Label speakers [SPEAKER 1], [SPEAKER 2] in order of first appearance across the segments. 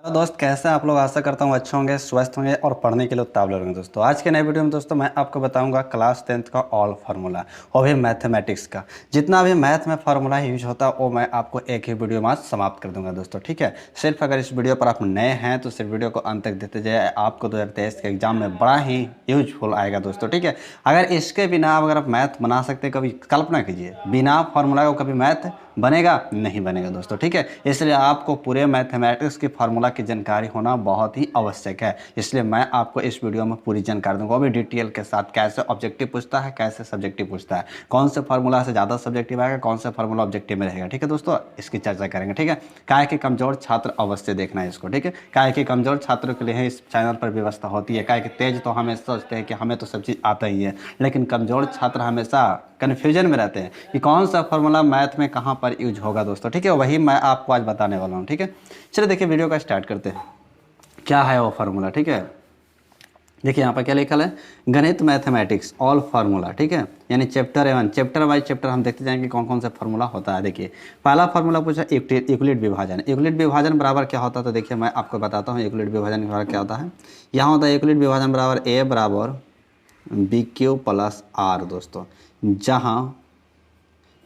[SPEAKER 1] तो दोस्त कैसे आप लोग, आशा करता हूँ अच्छे होंगे, स्वस्थ होंगे और पढ़ने के लिए उतावले होंगे। दोस्तों आज के नए वीडियो में दोस्तों मैं आपको बताऊंगा क्लास 10th का ऑल फार्मूला और भी मैथमेटिक्स का जितना भी मैथ में फार्मूला यूज होता है वो मैं आपको एक ही वीडियो में आज समाप्त कर दूंगा दोस्तों। ठीक है, सिर्फ अगर इस वीडियो पर आप नए हैं तो सिर्फ वीडियो को अंत तक देते जाए, आपको 2023 के एग्जाम में बड़ा ही यूजफुल आएगा दोस्तों। ठीक है, अगर इसके बिना अगर आप मैथ बना सकते, कभी कल्पना कीजिए बिना फार्मूला को कभी मैथ बनेगा नहीं बनेगा दोस्तों। ठीक है, इसलिए आपको पूरे मैथमेटिक्स की फार्मूला की जानकारी होना बहुत ही आवश्यक है। इसलिए मैं आपको इस वीडियो में पूरी जानकारी दूंगा, वो भी डिटेल के साथ, कैसे ऑब्जेक्टिव पूछता है, कैसे सब्जेक्टिव पूछता है, कौन से फार्मूला से ज़्यादा सब्जेक्टिव आएगा, कौन से फार्मूला ऑब्जेक्टिव में रहेगा। ठीक है दोस्तों, इसकी चर्चा करेंगे। ठीक है, काय के कमजोर छात्र अवश्य देखना है इसको। ठीक है, काय के कमजोर छात्रों के लिए इस चैनल पर व्यवस्था होती है। काय के तेज तो हमें सोचते हैं कि हमें तो सब चीज़ आता ही है, लेकिन कमजोर छात्र हमेशा कन्फ्यूजन में रहते हैं कि कौन सा फार्मूला मैथ में कहाँ पर यूज होगा दोस्तों। ठीक है, वही मैं आपको आज बताने वाला हूँ। ठीक है, चलिए देखिए वीडियो का स्टार्ट करते हैं। क्या है वो फार्मूला? ठीक है, देखिए यहाँ पर क्या लिखा है, गणित मैथमेटिक्स ऑल फार्मूला। ठीक है, यानी चैप्टर 1, चैप्टर वाइज चैप्टर हम देखते जाएंगे कौन कौन सा फार्मूला होता है। देखिए पहला फार्मूला पूछा यूक्लिड विभाजन। यूक्लिड विभाजन बराबर क्या होता है, तो देखिए मैं आपको बताता हूँ यूक्लिड विभाजन बराबर क्या होता है। यहाँ होता है यूक्लिड विभाजन बराबर ए बराबर बी क्यू प्लस आर दोस्तों, जहाँ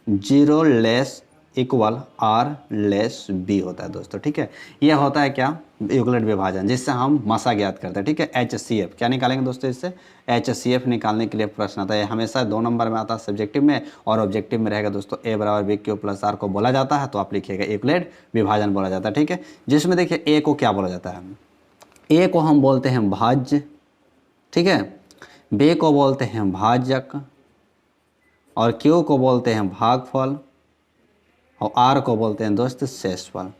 [SPEAKER 1] 0 less equal R less B होता है दोस्तों। ठीक है, यह होता है क्या, यूक्लिड विभाजन, जिससे हम मसा ज्ञात करते हैं। ठीक है, HCF क्या निकालेंगे दोस्तों, इससे HCF निकालने के लिए प्रश्न आता है। हमेशा 2 नंबर में आता है सब्जेक्टिव में, और ऑब्जेक्टिव में रहेगा दोस्तों ए बराबर बी क्यू प्लस आर को बोला जाता है, तो आप लिखिएगा यूक्लिड विभाजन बोला जाता है। ठीक है, जिसमें देखिए ए को क्या बोला जाता है, ए को हम बोलते हैं भाज्य, ठीक है, बी को बोलते हैं भाजक, और क्यू को बोलते हैं भागफल, और आर को बोलते हैं दोस्त शेषफल।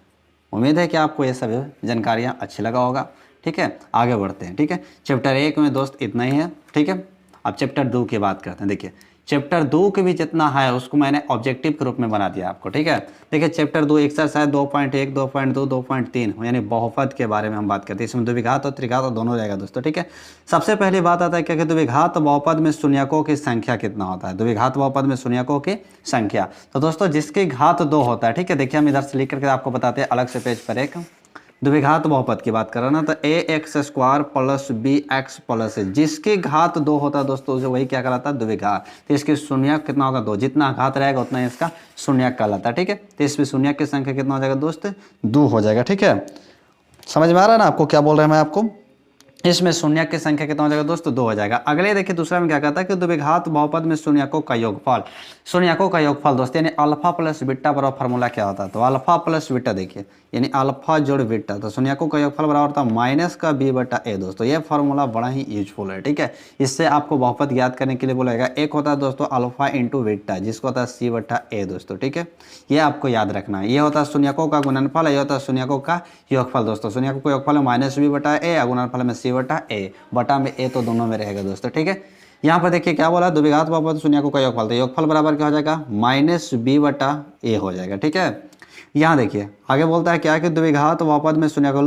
[SPEAKER 1] उम्मीद है कि आपको ये सभी जानकारियाँ अच्छी लगा होगा। ठीक है, आगे बढ़ते हैं। ठीक है, चैप्टर 1 में दोस्त इतना ही है। ठीक है, अब चैप्टर 2 की बात करते हैं। देखिए चैप्टर 2 के भी जितना है उसको मैंने ऑब्जेक्टिव के रूप में बना दिया आपको। ठीक है, देखिए चैप्टर 2 एक्सरसाइज 2.1, 2.2, 2.3 यानी बहुपद के बारे में हम बात करते हैं। इसमें द्विघात और त्रिघात और दोनों रहेगा दोस्तों। ठीक है, सबसे पहली बात आता है क्या कि द्विघात बहुपद में शून्यकों की संख्या कितना होता है। द्विघात बहुपद में शून्यकों की संख्या, तो दोस्तों जिसकी घात 2 होता है। ठीक है, देखिए हम इधर से लिख करके आपको बताते हैं अलग से पेज पर। एक द्विघात बहुपद की बात कर रहा ना, तो ax² plus bx plus c, जिसकी घात 2 होता है दोस्तों उसे वही क्या कहलाता है, द्विघात। तो इसकी शून्यक कितना होगा, 2, जितना घात रहेगा उतना ही इसका शून्यक कहलाता है। ठीक है, तो इसमें शून्यक की संख्या कितना हो जाएगा दोस्त, 2 हो जाएगा। ठीक है, समझ में आ रहा है ना आपको क्या बोल रहे हैं मैं आपको, इसमें शून्यक की संख्या कितना हो जाएगा दोस्तों, 2 हो जाएगा। अगले देखिए दूसरा में क्या कहता है कि द्विघात बहुपद में शून्यकों का योगफल, शून्यकों का योगफल दोस्तों यानी अल्फा प्लस बीटा बराबर फार्मूला क्या होता है, तो अल्फा प्लस बीटा, देखिए यानी अल्फा जोड़ बीटा, तो शून्यकों का योगफल बराबर होता है माइनस का बी बटा ए दोस्तों। ये फार्मूला बड़ा ही यूजफुल है। ठीक है, इससे आपको बहुपद ज्ञात करने के लिए बोलेगा। एक होता है दोस्तों अल्फा इंटू बीटा, जिसको होता है सी बटा ए दोस्तों। ठीक है, ये आपको याद रखना है। ये होता है शून्यकों का गुणनफल, ये होता है शून्यकों का योगफल दोस्तों। शून्यकों का योगफल है माइनस बी बटा ए, और गुणनफल में सी बटा ए, बटा में ए तो दोनों में रहेगा दोस्तों। ठीक है, यहाँ पर देखिए क्या बोला, द्विघात बहुपद शून्यकों का योगफल, तो योगफल बराबर क्या हो जाएगा, माइनस बी बटा ए हो जाएगा। ठीक है, यहाँ देखिए आगे बोलता है क्या कि द्विघात बहुपद में शून्यकों,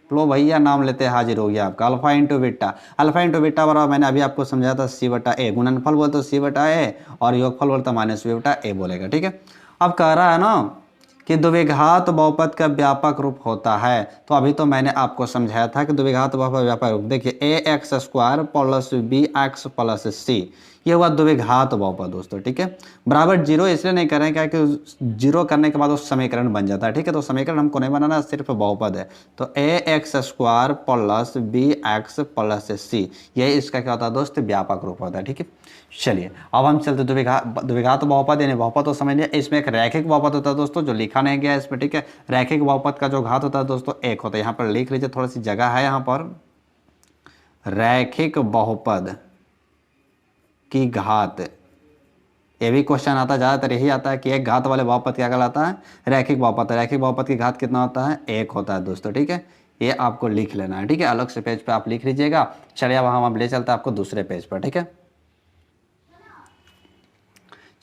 [SPEAKER 1] लो भैया नाम लेते हैं, हाजिर हो गया आपका alpha into beta. Alpha into beta बराबर मैंने अभी आपको समझाया था सी बटा ए, गुणनफल बोलते तो सी बटा ए, और योगफल बोलता माइनस बी बटा ए बोलेगा। ठीक है, अब कह रहा है ना कि द्विघात बहुपद का व्यापक रूप होता है, तो अभी तो मैंने आपको समझाया था कि द्विघात बहुपद व्यापक रूप, देखिए ax² plus bx plus c, ये हुआ द्विघात बहुपद दोस्तों। ठीक है, बराबर 0 इसलिए नहीं कर रहे हैं क्या कि 0 करने के बाद वो समीकरण बन जाता है। ठीक है, तो समीकरण हमको नहीं बनाना, सिर्फ बहुपद है, तो ax² plus bx plus c, यही इसका क्या होता है दोस्त, व्यापक रूप होता है। ठीक है, चलिए अब हम चलते द्विघात बहुपद यानी बहुपद तो समझ लिया। इसमें एक रैखिक बहुपद होता है दोस्तों, जो लिखा नहीं गया इसमें। ठीक है, रैखिक बहुपद का जो घात होता है दोस्तों 1 होता है, यहाँ पर लिख लीजिए, थोड़ी सी जगह है यहाँ पर। रैखिक बहुपद की घात, ये भी क्वेश्चन आता है, ज़्यादातर यही आता है कि एक घात वाले बहुपद क्या कहलाता है, रैखिक बहुपद। रैखिक बहुपद की घात कितना होता है, 1 होता है दोस्तों। ठीक है, ये आपको लिख लेना है। ठीक है, अलग से पेज पे आप लिख लीजिएगा। चलिए अब हम ले चलते हैं आपको दूसरे पेज पर। ठीक है,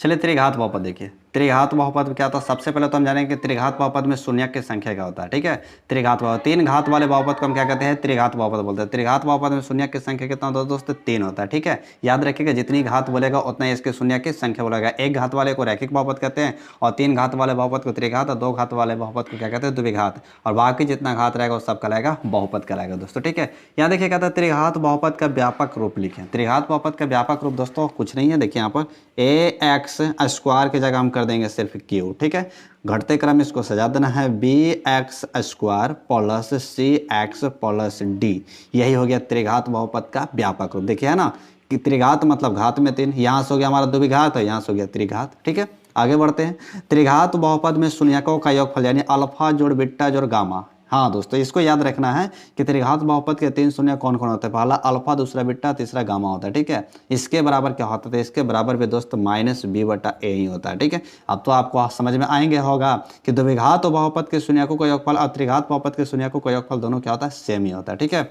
[SPEAKER 1] चलिए त्रिघात बहुपद देखिए, त्रिघात बहुपद में क्या होता है, सबसे पहले तो हम जानेंगे कि त्रिघात बहुपद में शून्य की संख्या क्या होता है। ठीक है, त्रिघात बहुपद, तीन घात वाले बहुपद को हम क्या कहते हैं, त्रिघात बहुपद बोलते हैं। त्रिघात बहुपद में शून्य की संख्या कितना होता है दोस्तों, 3 होता है। ठीक है, याद रखिएगा जितनी घात बोलेगा उतना ही इसके शून्य की संख्या बोलेगा। एक घात वाले को रैखिक बहुपद कहते हैं, और 3 घात वाले बहुपद को त्रिघात, और 2 घात वाले बहुपद को क्या कहते हैं, द्विघात, और बाकी जितना घात रहेगा वो सब कहलाएगा बहुपद कहलाएगा दोस्तों। ठीक है, यहाँ देखिए कहता है त्रिघात बहुपद का व्यापक रूप लिखें। त्रिघात बहुपद का व्यापक रूप दोस्तों कुछ नहीं है, देखिए यहाँ पर ax² की जगह हम कर देंगे सिर्फ q। ठीक है, घटते क्रम इसको सजा देना है, bx² plus cx plus d, यही हो गया त्रिघात बहुपद का व्यापक रूप। देखिए है ना कि त्रिघात मतलब घात में 3, यहाँ से हो गया हमारा द्विघात है, यहाँ से हो गया त्रिघात। ठीक है, आगे बढ़ते हैं। त्रिघात बहुपद में शून्यकों का योगफल यानी अल्फा जोड़ बीटा जोड़ गामा। हाँ दोस्तों, इसको याद रखना है कि त्रिघात बहुपद के 3 शून्य कौन कौन होते हैं, पहला अल्फा, दूसरा बीटा, तीसरा गामा होता है। ठीक है, इसके बराबर क्या होता है, इसके बराबर भी दोस्तों -b/a ही होता है। ठीक है, अब तो आपको समझ में आएंगे होगा कि द्विघात बहुपद के शून्यकों का योगफल और त्रिघात बहुपद के शून्यकों का योगफल दोनों क्या होता है, सेम ही होता है। ठीक है,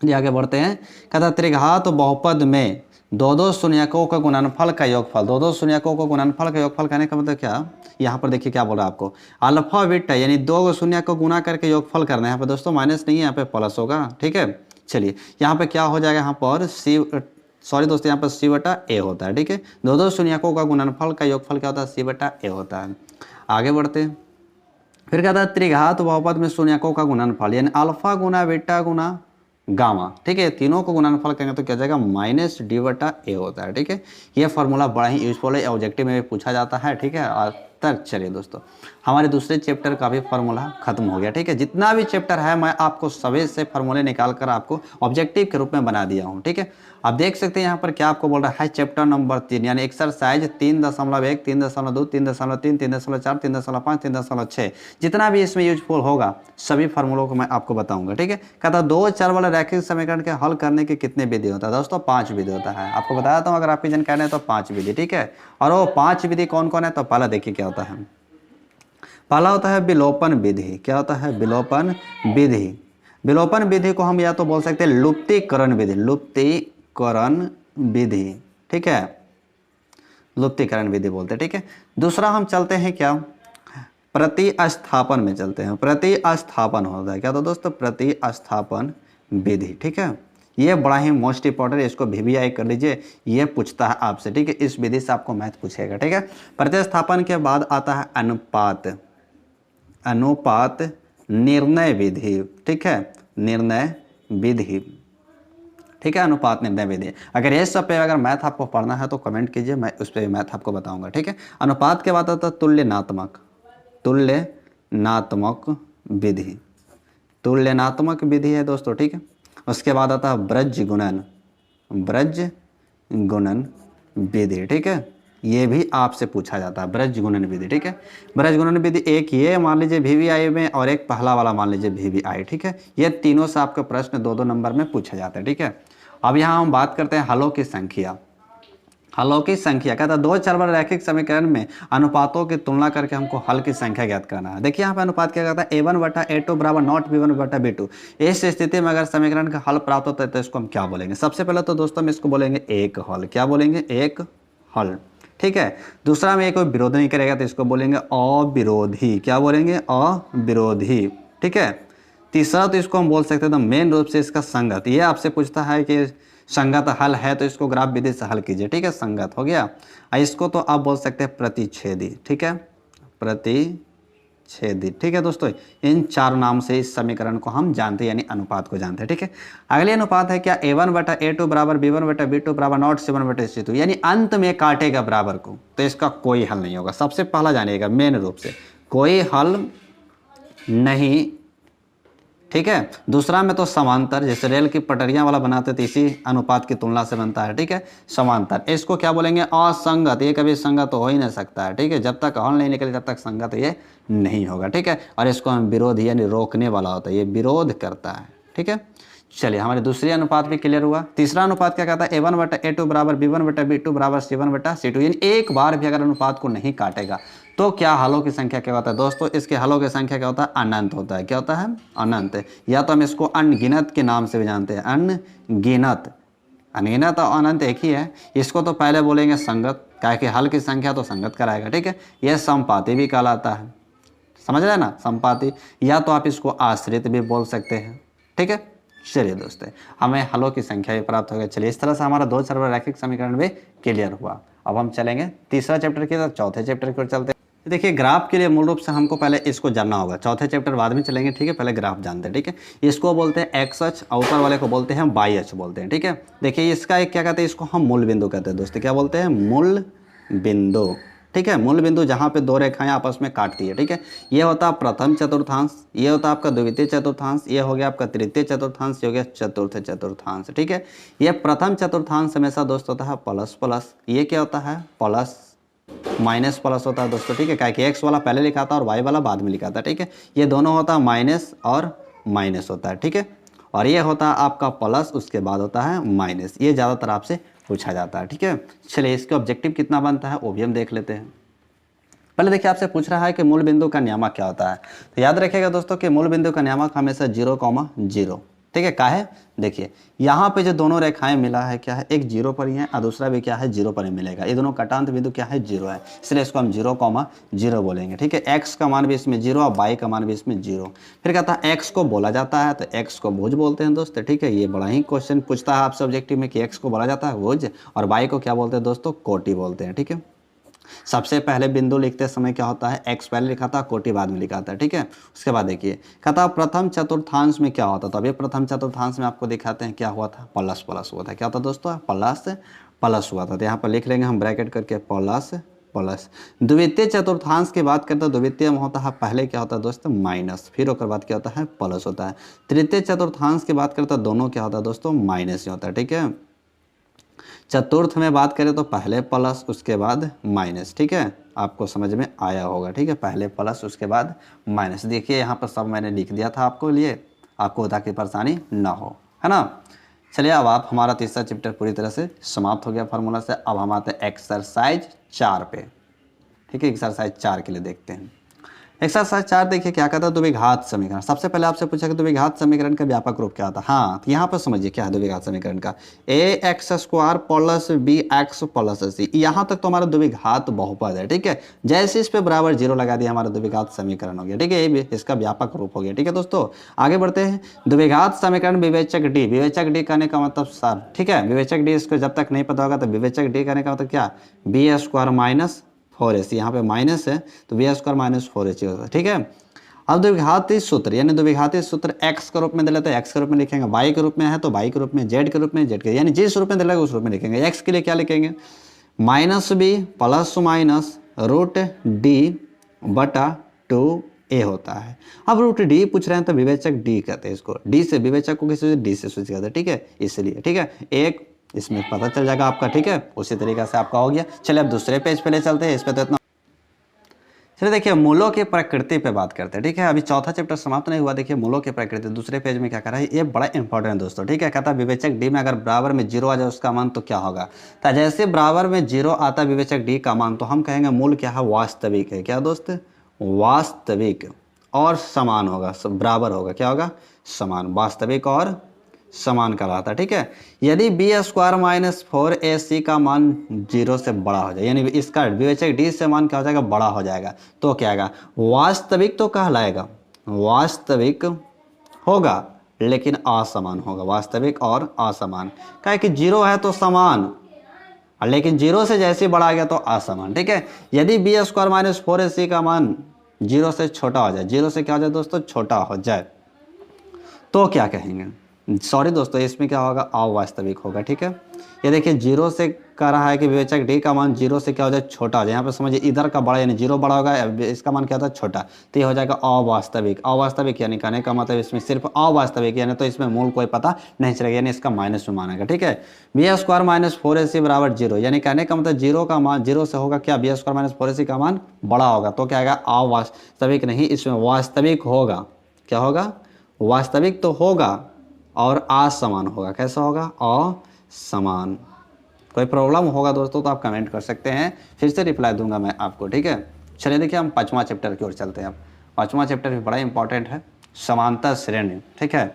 [SPEAKER 1] ये आगे बढ़ते हैं। कहता त्रिघात बहुपद में दो शून्यकों का गुणनफल का योगफल, दो शून्यकों का गुणनफल का योगफल कहने का मतलब क्या, यहाँ पर देखिए क्या बोल रहा है आपको, अल्फा बीटा यानी 2 शून्य को गुना करके योगफल करना है। यहाँ पे दोस्तों माइनस नहीं है, यहाँ पे प्लस होगा। ठीक है, चलिए यहाँ पे क्या हो जाएगा, यहाँ पर दोस्तों यहाँ पर c/a होता है। ठीक है, दो शून्यकों का गुणनफल का योगफल क्या होता है, c/a होता है। आगे बढ़ते हैं, फिर कहता है त्रिघात बहुपद में शून्यकों का गुणनफल यानी अल्फा गुना बीटा गुना गामा। ठीक है, तीनों को गुणनफल करेंगे तो क्या जाएगा, -d/a होता है। ठीक है, ये फार्मूला बड़ा ही यूजफुल है, ऑब्जेक्टिव में भी पूछा जाता है। ठीक है, और तक चलिए दोस्तों हमारे दूसरे चैप्टर का भी फार्मूला खत्म हो गया। ठीक है, जितना भी चैप्टर है मैं आपको सभी से फार्मूले निकाल कर आपको ऑब्जेक्टिव के रूप में बना दिया हूँ। ठीक है, आप देख सकते हैं यहाँ पर क्या आपको बोल रहा है, चैप्टर नंबर 3 यानी एक्सरसाइज 3.1, 3.2, 3.3, 3.4, 3.5, 3.6 जितना भी इसमें यूजफुल होगा सभी फार्मूलों को मैं आपको बताऊंगा। ठीक है, कहता 2 चर वाले रैखिक समीकरण के हल करने के कितने विधि होता है दोस्तों, 5 विधि होता है। आपको बताया था अगर आपकी जानकारी है तो 5 विधि। ठीक है, और वो 5 विधि कौन कौन है, तो पहला देखिए क्या होता है, पहला होता है विलोपन विधि। क्या होता है, विलोपन विधि। विलोपन विधि को हम या तो बोल सकते हैं लुप्तीकरण विधि, लुप्तीकरण विधि। ठीक है, लुप्तीकरण विधि बोलते हैं। ठीक है, दूसरा हम चलते हैं क्या, प्रतिस्थापन में चलते हैं। प्रतिस्थापन होता है क्या, तो दोस्तों प्रतिस्थापन विधि। ठीक है, ये बड़ा ही मोस्ट इंपॉर्टेंट, इसको VBI कर लीजिए, ये पूछता है आपसे। ठीक है, इस विधि से आपको मैथ पूछेगा। ठीक है, प्रतिस्थापन के बाद आता है अनुपात, अनुपात निर्णय विधि। ठीक है, निर्णय विधि। ठीक है, अनुपात निर्णय विधि। अगर ये सब पे अगर मैथ आपको पढ़ना है तो कमेंट कीजिए, मैं उस पर मैथ आपको बताऊंगा। ठीक है, अनुपात के बाद आता है तुल्यनात्मक, तुल्यनात्मक विधि। तुल्यनात्मक विधि है दोस्तों। ठीक है, उसके बाद आता है ब्रज गुणन, ब्रज गुणन विधि। ठीक है, ये भी आपसे पूछा जाता है ब्रज गुणन विधि। ठीक है, ब्रज गुणन विधि एक ये मान लीजिए VBI में और एक पहला वाला मान लीजिए VBI। ठीक है, ये तीनों से आपके प्रश्न 2-2 नंबर में पूछा जाता है। ठीक है, अब यहाँ हम बात करते हैं हलों की संख्या। हलों की संख्या कहता है 2 चर वाले रैखिक समीकरण में अनुपातों की तुलना करके हमको हल की संख्या ज्ञात करना है। देखिए यहाँ पे अनुपात क्या कहता है, a1/a2 बराबर नॉट b1/b2। इस स्थिति में अगर समीकरण का हल प्राप्त होता है तो इसको हम क्या बोलेंगे, सबसे पहले तो दोस्तों हम इसको बोलेंगे एक हल। क्या बोलेंगे, एक हल। ठीक है, दूसरा में ये कोई विरोध नहीं करेगा तो इसको बोलेंगे अविरोधी। क्या बोलेंगे, अविरोधी। ठीक है, तीसरा तो इसको हम बोल सकते हैं तो मेन रूप से इसका संगत। ये आपसे पूछता है कि संगत हल है तो इसको ग्राफ विधि से हल कीजिए। ठीक है, संगत हो गया। इसको तो आप बोल सकते हैं प्रतिच्छेदी। ठीक है, प्रतिच्छेदी। ठीक है दोस्तों, इन 4 नाम से इस समीकरण को हम जानते हैं यानी अनुपात को जानते हैं। ठीक है, अगले अनुपात है क्या, a1/a2 बराबर b1/b2 बराबर नॉट c1/c2 यानी अंत में काटेगा बराबर को, तो इसका कोई हल नहीं होगा। सबसे पहला जानिएगा मेन रूप से कोई हल नहीं। ठीक है, दूसरा में तो समांतर, जैसे रेल की पटरियां वाला बनाते थे इसी अनुपात की तुलना से बनता है। ठीक है, समांतर। इसको क्या बोलेंगे, असंगत। ये कभी संगत हो ही नहीं सकता है। ठीक है, जब तक हल नहीं निकले तब तक संगत ये नहीं होगा। ठीक है, और इसको हम विरोधी यानी रोकने वाला होता है, ये विरोध करता है। ठीक है, चलिए हमारे दूसरे अनुपात भी क्लियर हुआ। तीसरा अनुपात क्या कहता है, a1/a2 बराबर b1/b2 बराबर c1/c2 यानी एक बार भी अगर अनुपात को नहीं काटेगा तो क्या हलों की संख्या क्या होता है दोस्तों, इसके हलों की संख्या क्या होता है, अनंत होता है। क्या होता है, अनंत। या तो हम इसको अनगिनत के नाम से भी जानते हैं, अनगिनत। अनगिनत और अनंत एक ही है। इसको तो पहले बोलेंगे संगत, क्या कि हल की संख्या तो संगत कराएगा, ठीक है। यह समपाती भी कहलाता है, समझ रहे हैं ना, समपाती, या तो आप इसको आश्रित भी बोल सकते हैं, ठीक है। चलिए दोस्तों, हमें हलों की संख्या भी प्राप्त हो गई। चलिए, इस तरह से हमारा दो चर रैखिक समीकरण भी क्लियर हुआ। अब हम चलेंगे तीसरा चैप्टर की तरफ, चौथे चैप्टर की ओर चलते हैं। देखिए, ग्राफ के लिए मूल रूप से हमको पहले इसको जानना होगा, चौथे चैप्टर बाद में चलेंगे, ठीक है। पहले ग्राफ जानते हैं, ठीक है। इसको बोलते हैं एक्स अक्ष, ऊपर वाले को बोलते हैं वाई अक्ष बोलते हैं, ठीक है। देखिए, इसका एक क्या कहते हैं, इसको हम मूल बिंदु कहते हैं दोस्तों। क्या बोलते हैं? मूल बिंदु, ठीक है। मूल बिंदु जहाँ पे दो रेखाएं आपस में काटती है, ठीक है। ये होता है प्रथम चतुर्थांश, ये होता है आपका द्वितीय चतुर्थांश, ये हो गया आपका तृतीय चतुर्थांश, ये हो गया चतुर्थ चतुर्थांश, ठीक है। ये प्रथम चतुर्थांश हमेशा दोस्तों होता है प्लस प्लस, ये क्या होता है? प्लस माइनस प्लस होता है दोस्तों, ठीक है। क्या कि एक्स वाला पहले लिखा था और वाई वाला बाद में लिखा था, ठीक है। ये दोनों होता है माइनस और माइनस होता है, ठीक है। और ये होता है आपका प्लस, उसके बाद होता है माइनस। ये ज़्यादातर आपसे पूछा जाता है, ठीक है। चलिए, इसके ऑब्जेक्टिव कितना बनता है वो भी हम देख लेते हैं। पहले देखिए, आपसे पूछ रहा है कि मूल बिंदु का नियामक क्या होता है। तो याद रखिएगा दोस्तों कि मूल बिंदु का नियामक हमेशा 0,0, ठीक है। क्या है? देखिए, यहाँ पे जो दोनों रेखाएं मिला है, क्या है? एक 0 पर ही है और दूसरा भी क्या है? 0 पर ही मिलेगा। ये दोनों कटांत बिंदु क्या है? 0 है, इसलिए इसको हम 0,0 बोलेंगे, ठीक है। एक्स का मान भी इसमें 0 और वाई का मान भी इसमें 0। फिर कहता है एक्स को बोला जाता है, तो एक्स को भुज बोलते हैं दोस्तों, ठीक है। ये बड़ा ही क्वेश्चन पूछता है आपसे ऑब्जेक्टिव में कि एक्स को बोला जाता है भुज, और वाई को क्या बोलते हैं दोस्तों? कोटि बोलते हैं, ठीक है। सबसे पहले बिंदु लिखते समय क्या होता है? एक्स पहले लिखा था, कोटि बाद में लिखा था, ठीक है। उसके बाद देखिए, कहता प्रथम चतुर्थांश में क्या होता था। अभी प्रथम चतुर्थांश में आपको दिखाते हैं क्या हुआ था? प्लस प्लस हुआ था। क्या होता दोस्तों? प्लस प्लस हुआ था। तो यहाँ पर लिख लेंगे हम ब्रैकेट करके प्लस प्लस। द्वितीय चतुर्थांश की बात करते हैं, द्वितीय में होता है पहले क्या होता है दोस्तों? माइनस, फिर उसके बाद क्या होता है? प्लस होता है। तृतीय चतुर्थांश की बात करते हैं, दोनों क्या होता है दोस्तों? माइनस ही होता है, ठीक है। चतुर्थ में बात करें तो पहले प्लस उसके बाद माइनस, ठीक है। आपको समझ में आया होगा, ठीक है। पहले प्लस उसके बाद माइनस। देखिए, यहाँ पर सब मैंने लिख दिया था आपको लिए, आपको ताकि परेशानी ना हो, है ना। चलिए, अब आप हमारा तीसरा चैप्टर पूरी तरह से समाप्त हो गया फार्मूला से। अब हम आते हैं एक्सरसाइज 4 पे, ठीक है। एक्सरसाइज 4 के लिए देखते हैं। एक्सरसाइज 4 देखिए क्या कहता है? द्विघात समीकरण। सबसे पहले आपसे पूछा कि द्विघात समीकरण का व्यापक रूप क्या होता है। हाँ, तो यहाँ पर समझिए क्या है द्विघात समीकरण का। ax² plus bx plus c, यहाँ तक तो हमारा द्विघात बहुपद है, ठीक है। जैसे इस पे बराबर 0 लगा दिया, हमारा द्विघात समीकरण हो गया, ठीक है। ये इसका व्यापक रूप हो गया, ठीक है दोस्तों। आगे बढ़ते हैं। द्विघात समीकरण विवेचक डी, विवेचक डी करने का मतलब सर, ठीक है। विवेचक डी इसको जब तक नहीं पता होगा तो विवेचक डी करने का मतलब क्या? b² माइनस 4ac, यहाँ पे माइनस है तो b² माइनस 4ac होता है, ठीक है। अब द्विघाती सूत्र, यानी द्विघाती सूत्र x के रूप में दे लेते हैं, x के रूप में लिखेंगे, y के रूप में है तो y के रूप में, z के रूप में z के, यानी जिस रूप में दिलेगा उस रूप में लिखेंगे। x के लिए क्या लिखेंगे? -b प्लस माइनस √d/2a होता है। अब √d पूछ रहे हैं तो विवेचक d कहते हैं इसको। d से विवेचक को किसी d से सूचित करते हैं, ठीक है, इसलिए, ठीक है। एक इसमें पता चल जाएगा आपका, ठीक है। उसी तरीके से आपका हो गया। चलिए, अब दूसरे पेज पे ले चलते हैं। इस पे तो इतना। चलिए देखिए, मूलों की प्रकृति पे बात करते हैं, ठीक है। अभी चौथा चैप्टर समाप्त नहीं हुआ। देखिए, मूलों की प्रकृति दूसरे पेज में क्या कर रहा है, ये बड़ा इंपॉर्टेंट है दोस्तों, ठीक है। कहता है विवेचक डी में अगर बराबर में 0 आ जाए उसका मान तो क्या होगा। तो जैसे बराबर में 0 आता है विवेचक डी का मान, तो हम कहेंगे मूल क्या है? वास्तविक है। क्या दोस्त? वास्तविक और समान होगा, बराबर होगा, क्या होगा? समान, वास्तविक और समान कहलाता है, ठीक है। यदि b² माइनस 4ac का मान 0 से बड़ा हो जाए, यानी इसका विवेचक d से मान क्या हो जाएगा? बड़ा हो जाएगा, तो क्या आएगा? वास्तविक तो कहलाएगा, वास्तविक होगा लेकिन असमान होगा, वास्तविक और असमान। क्या कि 0 है तो समान, लेकिन 0 से जैसे बड़ा आ गया तो असमान, ठीक है। यदि b² माइनस 4ac का मान 0 से छोटा हो जाए, 0 से क्या हो जाए दोस्तों? छोटा हो जाए, तो क्या कहेंगे? सॉरी दोस्तों, इसमें क्या होगा? अवास्तविक होगा, ठीक है। ये देखिए, 0 से कह रहा है कि विवेचक डी का मान 0 से क्या हो जाए? छोटा हो जाए। यहाँ पे समझिए, इधर का बड़ा यानी 0 बड़ा होगा, इसका मान क्या होता है? छोटा, तो ये हो जाएगा अवास्तविक। अवास्तविक यानी कहने का मतलब इसमें सिर्फ अवास्तविक, यानी तो इसमें मूल कोई पता नहीं चलेगा, यानी इसका माइनस में मानेगा, ठीक है। b² माइनस 4ac बराबर 0, यानी कहने का मतलब 0 का मान 0 से होगा क्या? b² माइनस 4ac का मान बड़ा होगा, तो क्या आएगा? अवास्तविक नहीं, इसमें वास्तविक होगा। क्या होगा? वास्तविक तो होगा और असमान होगा। कैसा होगा? असमान। कोई प्रॉब्लम होगा दोस्तों तो आप कमेंट कर सकते हैं, फिर से रिप्लाई दूंगा मैं आपको, ठीक है। चलिए देखिए, हम 5वां चैप्टर की ओर चलते हैं। अब 5वां चैप्टर भी बड़ा इंपॉर्टेंट है, समांतर श्रेणी, ठीक है।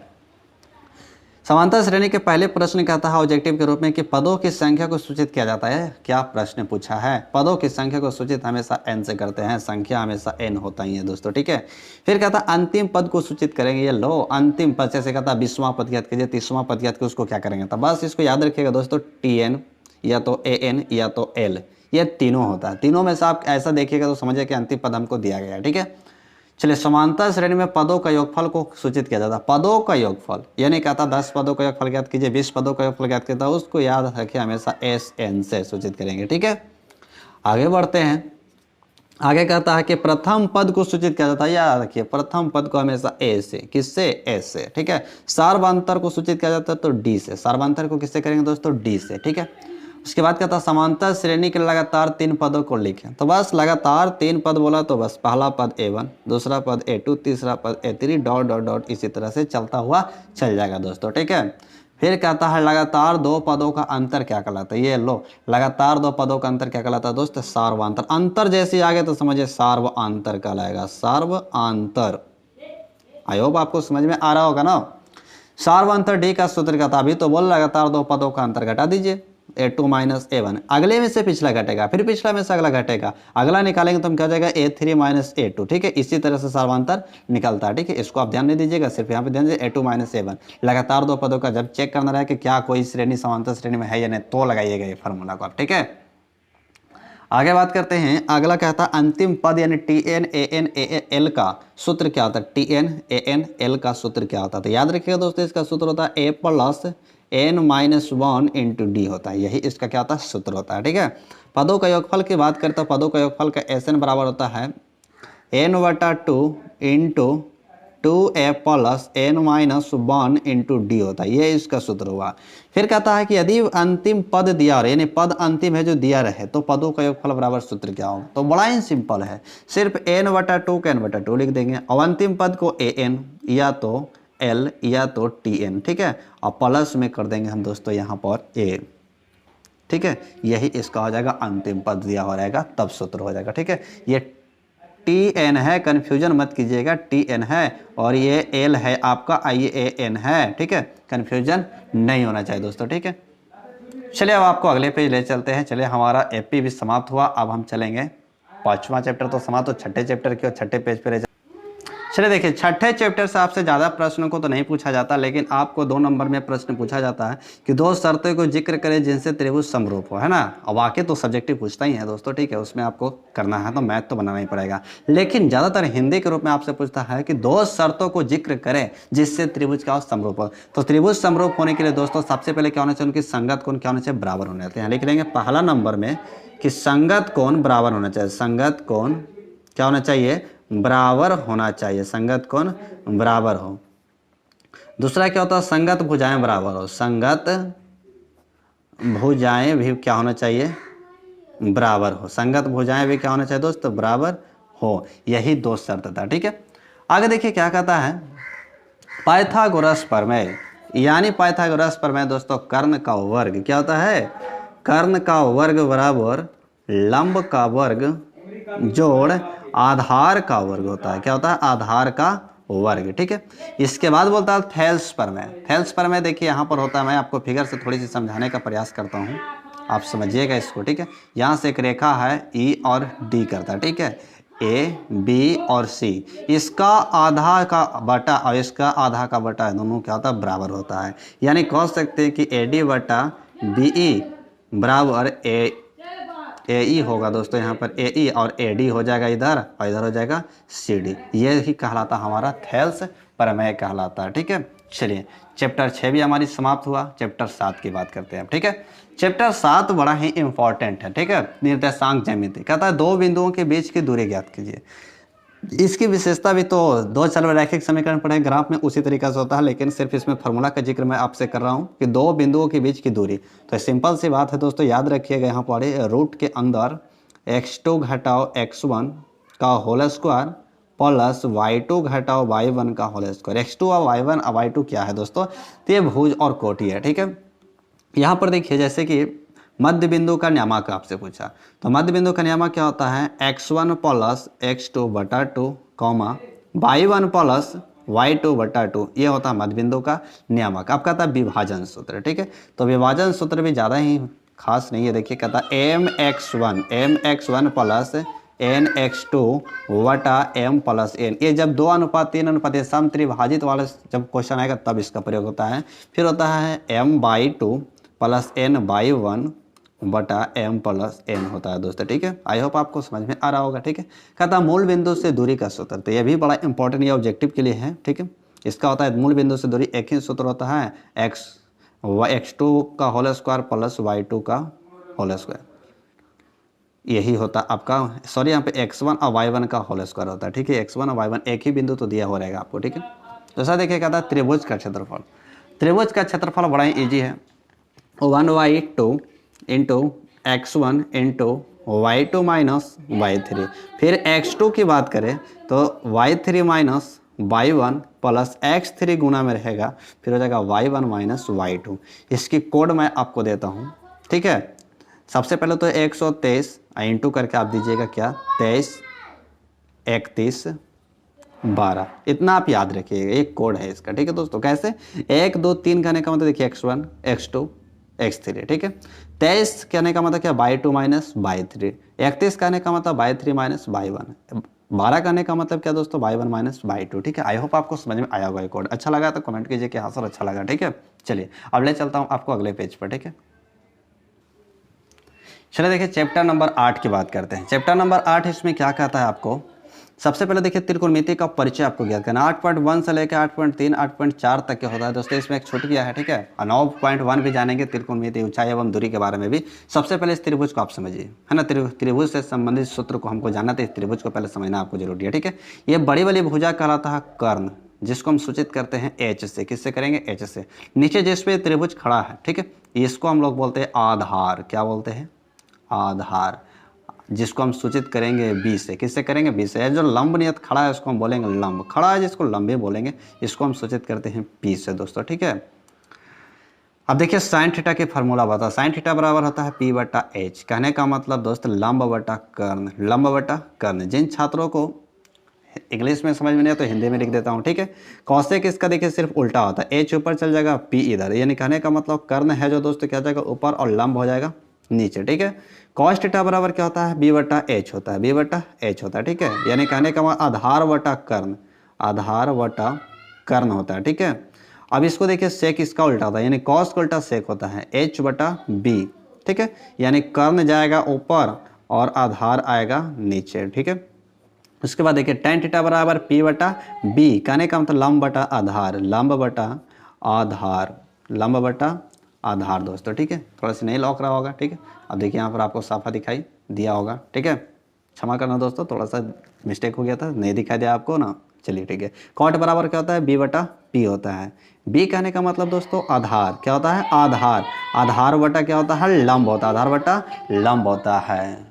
[SPEAKER 1] समांतर श्रेणी के पहले प्रश्न कहता है ऑब्जेक्टिव के रूप में कि पदों की संख्या को सूचित किया जाता है। क्या प्रश्न पूछा है? पदों की संख्या को सूचित हमेशा n से करते हैं, संख्या हमेशा n होता ही है दोस्तों, ठीक है। फिर कहता है अंतिम पद को सूचित करेंगे। ये लो अंतिम पद, जैसे कहता है 20वां पद याद कीजिए, 30वां पद याद कीजिए, उसको क्या करेंगे? तो बस इसको याद रखिएगा दोस्तों, tn या तो an या तो l, ये तीनों होता है। तीनों में से आप ऐसा देखिएगा तो समझिए कि अंतिम पद हमको दिया गया है, ठीक है। चलिए, समांतर श्रेणी में पदों का योगफल को सूचित किया जाता है। पदों का योगफल यानी कहता 10 पदों का योगफल ज्ञात कीजिए, 20 पदों का योगफल ज्ञात कीजिए, उसको याद रखिए हमेशा SN से सूचित करेंगे, ठीक है। आगे बढ़ते हैं। आगे कहता है कि प्रथम पद को सूचित किया जाता है। याद रखिए प्रथम पद को हमेशा A से, किससे? S से, ठीक है। सार्वधातुक को सूचित किया जाता है तो D से। सार्वधातुक को किससे करेंगे दोस्तों? D से, ठीक है। उसके बाद कहता है समांतर श्रेणी के लगातार 3 पदों को लिखें। तो बस लगातार 3 पद बोला तो बस पहला पद A1, दूसरा पद A2, तीसरा पद A3, डॉट डॉट डॉट इसी तरह से चलता हुआ चल जाएगा दोस्तों, ठीक है। फिर कहता है लगातार 2 पदों का अंतर क्या कहलाता है? ये लो, लगातार 2 पदों का अंतर क्या कहलाता है दोस्त? सार्वधातुक। अंतर जैसे आगे तो समझिए सार्वधातुक कहलाएगा, सार्वधातुक। आई होप आपको समझ में आ रहा होगा ना। सार्वधातुक D का सूत्र कहता है, अभी तो बोल लगातार 2 पदों का अंतर घटा दीजिए, A2 माइनस A1, अगले में से पिछला घटेगा, फिर पिछला में से अगला घटेगा, अगला निकालेंगे तो हम क्या हो जाएगा? A3 माइनस A2, ठीक है। इसी तरह से सार्वधातुक निकलता है, ठीक है। इसको आप ध्यान नहीं दीजिएगा, सिर्फ यहाँ पे ध्यान दीजिए A2 माइनस A1। लगातार 2 पदों का जब चेक करना रहे कि क्या कोई श्रेणी समांतर श्रेणी में है या नहीं, तो लगाइएगा ये फार्मूला को आप, ठीक है। आगे बात करते हैं। अगला कहता है अंतिम पद यानी TN AN AL का सूत्र क्या होता है? TN AN L का सूत्र क्या होता है? तो याद रखिएगा दोस्तों, इसका सूत्र होता है A plus n-1 into D होता है। यही इसका क्या होता है? सूत्र होता है, ठीक है। पदों का योगफल की बात करते हैं। पदों का योगफल का SN बराबर होता है n/2 into 2a plus n-1 into D होता है। ये इसका सूत्र हुआ। फिर कहता है कि यदि अंतिम पद दिया रहे, यानी पद अंतिम है जो दिया रहे, तो पदों का योगफल बराबर सूत्र क्या होगा? तो बड़ा ही सिंपल है, सिर्फ n/2 का n/2 लिख देंगे और अंतिम पद को an या तो L या तो TN, ठीक है, और प्लस में कर देंगे हम दोस्तों यहाँ पर A, ठीक है। यही इसका हो जाएगा अंतिम पद दिया हो रहेगा, तब सूत्र हो जाएगा, ठीक है। ये TN है, कन्फ्यूजन मत कीजिएगा, TN है, और ये L है आपका IAN है, ठीक है। कन्फ्यूजन नहीं होना चाहिए दोस्तों, ठीक है। चलिए अब आपको अगले पेज ले चलते हैं। चलिए, हमारा AP भी समाप्त हुआ, अब हम चलेंगे 5वां चैप्टर तो समाप्त हो, 6ठे चैप्टर की और 6ठे पेज पर। चलिए देखिए, 6ठे चैप्टर से आपसे ज़्यादा प्रश्नों को तो नहीं पूछा जाता, लेकिन आपको 2 नंबर में प्रश्न पूछा जाता है कि 2 शर्तों को जिक्र करें जिनसे त्रिभुज समरूप हो, है ना। अब वाकई तो सब्जेक्टिव पूछता ही है दोस्तों, ठीक है, उसमें आपको करना है तो मैथ तो बनाना ही पड़ेगा। लेकिन ज़्यादातर हिंदी के रूप में आपसे पूछता है कि 2 शर्तों को जिक्र करें जिससे त्रिभुज का समरूप हो। तो त्रिभुज समरूप होने के लिए दोस्तों सबसे पहले क्या होना चाहिए? उनकी संगत कोण क्या होना चाहिए? बराबर होने चाहिए। लिख लेंगे पहला नंबर में कि संगत कोण बराबर होना चाहिए। संगत कोण क्या होना चाहिए? बराबर होना चाहिए, संगत कोण बराबर हो। दूसरा क्या होता है? संगत भुजाएं बराबर हो। संगत भुजाएं भी क्या होना चाहिए? बराबर हो। संगत भुजाएं भी क्या होना चाहिए दोस्तों? बराबर हो। यही 2 शर्त था, ठीक है। आगे देखिए क्या कहता है, पाइथागोरस प्रमेय, यानी पाइथागोरस प्रमेय दोस्तों कर्ण का वर्ग क्या होता है? कर्ण का वर्ग बराबर लंब का वर्ग जोड़ आधार का वर्ग होता है। क्या होता है? आधार का वर्ग, ठीक है। इसके बाद बोलता है थेल्स प्रमेय। थेल्स प्रमेय देखिए यहाँ पर होता है, मैं आपको फिगर से थोड़ी सी समझाने का प्रयास करता हूँ, आप समझिएगा इसको, ठीक है। यहाँ से एक रेखा है E और D करता है, ठीक है, A B और C, इसका आधा का बटा और इसका आधा का बटा दोनों क्या होता है? बराबर होता है। यानी कह सकते हैं कि AD बटा BE बराबर AE होगा दोस्तों। यहाँ पर AE और AD हो जाएगा इधर, और इधर हो जाएगा CD। ये ही कहलाता हमारा थेल्स प्रमेय कहलाता है, ठीक है। चलिए, चैप्टर 6 भी हमारी समाप्त हुआ। चैप्टर 7 की बात करते हैं, ठीक है। चैप्टर 7 बड़ा ही इंपॉर्टेंट है, ठीक है। निर्देशांक ज्यामिति कहता है 2 बिंदुओं के बीच की दूरी ज्ञात कीजिए। इसकी विशेषता भी तो 2 चल रैखिक समीकरण पढ़े ग्राफ में उसी तरीका से होता है, लेकिन सिर्फ इसमें फार्मूला का जिक्र मैं आपसे कर रहा हूँ कि 2 बिंदुओं के बीच की दूरी। तो सिंपल सी बात है दोस्तों, याद रखिएगा यहाँ पर रूट के अंदर x2 घटाओ x1 का होल स्क्वायर प्लस y2 घटाओ y1 का होल स्क्वायर। x2 और y1 और y2 क्या है दोस्तों? तो ये भुज और कोटि है, ठीक है। यहाँ पर देखिए जैसे कि मध्य बिंदु का नियामक आपसे पूछा, तो मध्य बिंदु का नियामक क्या होता है? x1 प्लस x2 बटा 2 कॉमा y1 प्लस y2/2 ये होता है मध्य बिंदु का नियामक। अब कहता है विभाजन सूत्र, ठीक है। तो विभाजन सूत्र भी ज़्यादा ही खास नहीं है। देखिए कहता है mx1 प्लस nx2/m+n। ये जब 2:3 सम त्रिभाजित वाले जब क्वेश्चन आएगा तब इसका प्रयोग होता है। फिर होता है m/2 + n/1/m+n होता है दोस्तों, ठीक है। आई होप आपको समझ में आ रहा होगा, ठीक है। कहता है मूल बिंदु से दूरी का सूत्र, तो ये भी बड़ा इंपॉर्टेंट, ये ऑब्जेक्टिव के लिए है, ठीक है। इसका होता है मूल बिंदु से दूरी, एक ही सूत्र होता है x2 का होल स्क्वायर प्लस y2 का होल स्क्वायर। यही होता आपका, सॉरी यहाँ पे x1 और y1 का होल स्क्वायर होता है, ठीक है। x1 और y1 एक ही बिंदु तो दिया हो रहेगा आपको, ठीक है। दूसरा देखिए कहता है त्रिभुज का क्षेत्रफल। त्रिभुज का क्षेत्रफल बड़ा ही ईजी है, 1/2 into x1 into y2 minus y3। फिर x2 की बात करें तो y3 minus y1 plus x3 गुना में रहेगा, फिर हो जाएगा y1 माइनस y2। इसकी कोड मैं आपको देता हूँ, ठीक है। सबसे पहले तो 123 इंटू करके आप दीजिएगा क्या, 23 31 12, इतना आप याद रखिएगा, एक कोड है इसका, ठीक है दोस्तों। कैसे 1 2 3 कहने का मतलब देखिए x1 x2 x3, ठीक है। 23 कहने का मतलब क्या, y2 माइनस y3। 31 कहने का मतलब y3 माइनस y1। 12 कहने का मतलब क्या दोस्तों, y1 माइनस y2, ठीक है। आई होप आपको समझ में आया होगा कोड। अच्छा लगा तो कमेंट कीजिए कि हाँ सर अच्छा लगा, ठीक है। चलिए अब ले चलता हूँ आपको अगले पेज पर, ठीक है। चलिए देखिए चैप्टर नंबर 8 की बात करते हैं। चैप्टर नंबर 8 इसमें क्या कहता है आपको, सबसे पहले देखिए त्रिकोणमिति का परिचय आपको ज्ञात करना। 8.1 से लेकर 8.3 8.4 तक के होता है दोस्तों, इसमें एक छूट गया है, ठीक है। और 9.1 भी जानेंगे त्रिकोणमिति ऊंचाई एवं दूरी के बारे में भी। सबसे पहले इस त्रिभुज को आप समझिए, है ना। त्रिभुज से संबंधित सूत्र को हमको जानना था, इस त्रिभुज को पहले समझना आपको जरूरी है, ठीक है। ये बड़ी वाली भुजा कहलाता है कर्ण, जिसको हम सूचित करते हैं एच से। किससे करेंगे, एच से। नीचे जिस पे त्रिभुज खड़ा है, ठीक है, इसको हम लोग बोलते हैं आधार। क्या बोलते हैं, आधार, जिसको हम सूचित करेंगे बी से। किससे करेंगे, बी से। जो लंब नियत खड़ा है उसको हम बोलेंगे लंब, खड़ा है जिसको लंबे बोलेंगे, इसको हम सूचित करते हैं पी से दोस्तों, ठीक है। अब देखिए साइन थीटा की फार्मूला बता, साइन थीटा बराबर होता है p/h। कहने का मतलब दोस्त लंब बटा कर्ण, लंब बटा कर्ण। जिन छात्रों को इंग्लिश में समझ में नहीं है तो हिंदी में लिख देता हूँ, ठीक है। कौशिक इसका देखिए सिर्फ उल्टा होता है, h ऊपर चल जाएगा p इधर, यानी कहने का मतलब कर्ण है जो दोस्तों क्या जाएगा ऊपर और लंब हो जाएगा नीचे, ठीक है। कॉस थीटा बराबर क्या होता है, b/h होता है, b/h होता है, ठीक है। यानी कहने का मतलब आधार बटा कर्ण, आधार बटा कर्ण होता है, ठीक है। अब इसको देखिए सेक इसका उल्टा होता है, यानी कॉस का उल्टा सेक होता है, h/b, ठीक है। यानी कर्ण जाएगा ऊपर और आधार आएगा नीचे, ठीक है। उसके बाद देखिए tan थीटा बराबर p/b, कहने का मतलब लंब बटा आधार, लंब बटा आधार, लंब बटा आधार दोस्तों, ठीक है। थोड़ा सा नहीं लौक रहा होगा, ठीक है। अब देखिए यहाँ पर आपको साफा दिखाई दिया होगा, ठीक है। क्षमा करना दोस्तों, थोड़ा सा मिस्टेक हो गया था, नहीं दिखाई दिया आपको ना। चलिए ठीक है। कॉट बराबर क्या होता है, b/p होता है। b कहने का मतलब दोस्तों आधार, क्या होता है, आधार, आधार बटा क्या होता है, लंब होता है, आधार बटा लंब होता है।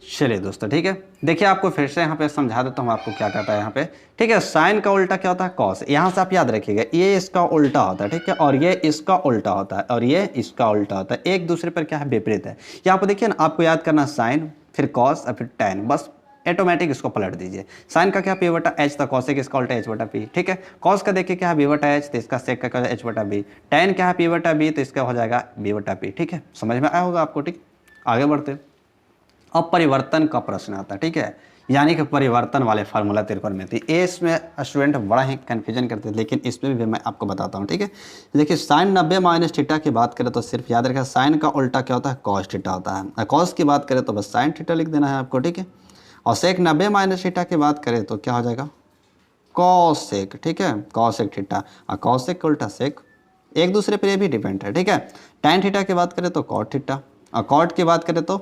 [SPEAKER 1] चलिए दोस्तों ठीक है, देखिए आपको फिर से यहाँ पे समझा देता हूँ आपको क्या कहता है यहाँ पे, ठीक है। साइन का उल्टा क्या होता है, कॉस। यहाँ से आप याद रखिएगा ये इसका उल्टा होता है, ठीक है, और ये इसका उल्टा होता है, और ये इसका उल्टा होता है, एक दूसरे पर क्या है, विपरीत है। यहाँ पर देखिए ना, आपको याद करना साइन, फिर कॉस और फिर टैन, बस ऑटोमेटिक इसको पलट दीजिए। साइन का क्या p/h था, कॉसेक इसका उल्टा h/p, ठीक है। कॉस का देखिए क्या है b/h, तो इसका सेक का क्या है h/b। टैन क्या है p/b, तो इसका हो जाएगा b/p, ठीक है। समझ में आया होगा आपको, ठीक। आगे बढ़ते, अब परिवर्तन का प्रश्न आता है, ठीक है, यानी कि परिवर्तन वाले फार्मूला त्रिकोणमिति। ये इसमें स्टूडेंट बड़ा ही कन्फ्यूजन करते हैं, लेकिन इसमें भी मैं आपको बताता हूँ, ठीक है। देखिए साइन 90 माइनस थीटा की बात करें तो सिर्फ याद रखें साइन का उल्टा क्या होता है, कॉस थीटा होता है। कॉस की बात करें तो बस साइन थीटा लिख देना है आपको, ठीक है। और सेक 90 माइनस थीटा की बात करें तो क्या हो जाएगा, कॉसेक, ठीक है, कॉसेक थीटा। और कॉसेक का उल्टा सेक, एक दूसरे पर ये भी डिपेंड है, ठीक है। टैन थीटा की बात करें तो कॉट थीटा, और कॉट की बात करें तो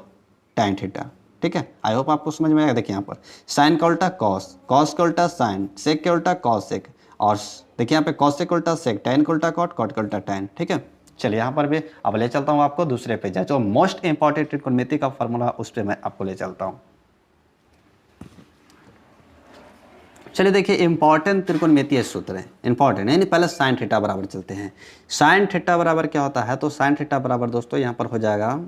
[SPEAKER 1] टैन थीटा, ठीक है। आई होप आपको समझ में आएगा। देखिए यहाँ पर साइन का उल्टा कॉस, कॉस का उल्टा साइन, सेक के उल्टा कॉस सेक, और देखिए यहाँ पे कॉस सेक उल्टा सेक, टैन का उल्टा कॉट, कॉट का उल्टा टैन, ठीक है। चलिए यहाँ पर भी अब ले चलता हूँ आपको दूसरे पे, जो मोस्ट इंपॉर्टेंट त्रिकोणमिति का फॉर्मूला उस पर मैं आपको ले चलता हूँ। चलिए देखिए इंपॉर्टेंट त्रिकोणमितीय सूत्र है, इंपॉर्टेंट यानी पहले साइन थीटा बराबर चलते हैं। साइन थीटा बराबर क्या होता है, तो साइन थीटा बराबर दोस्तों यहाँ पर हो जाएगा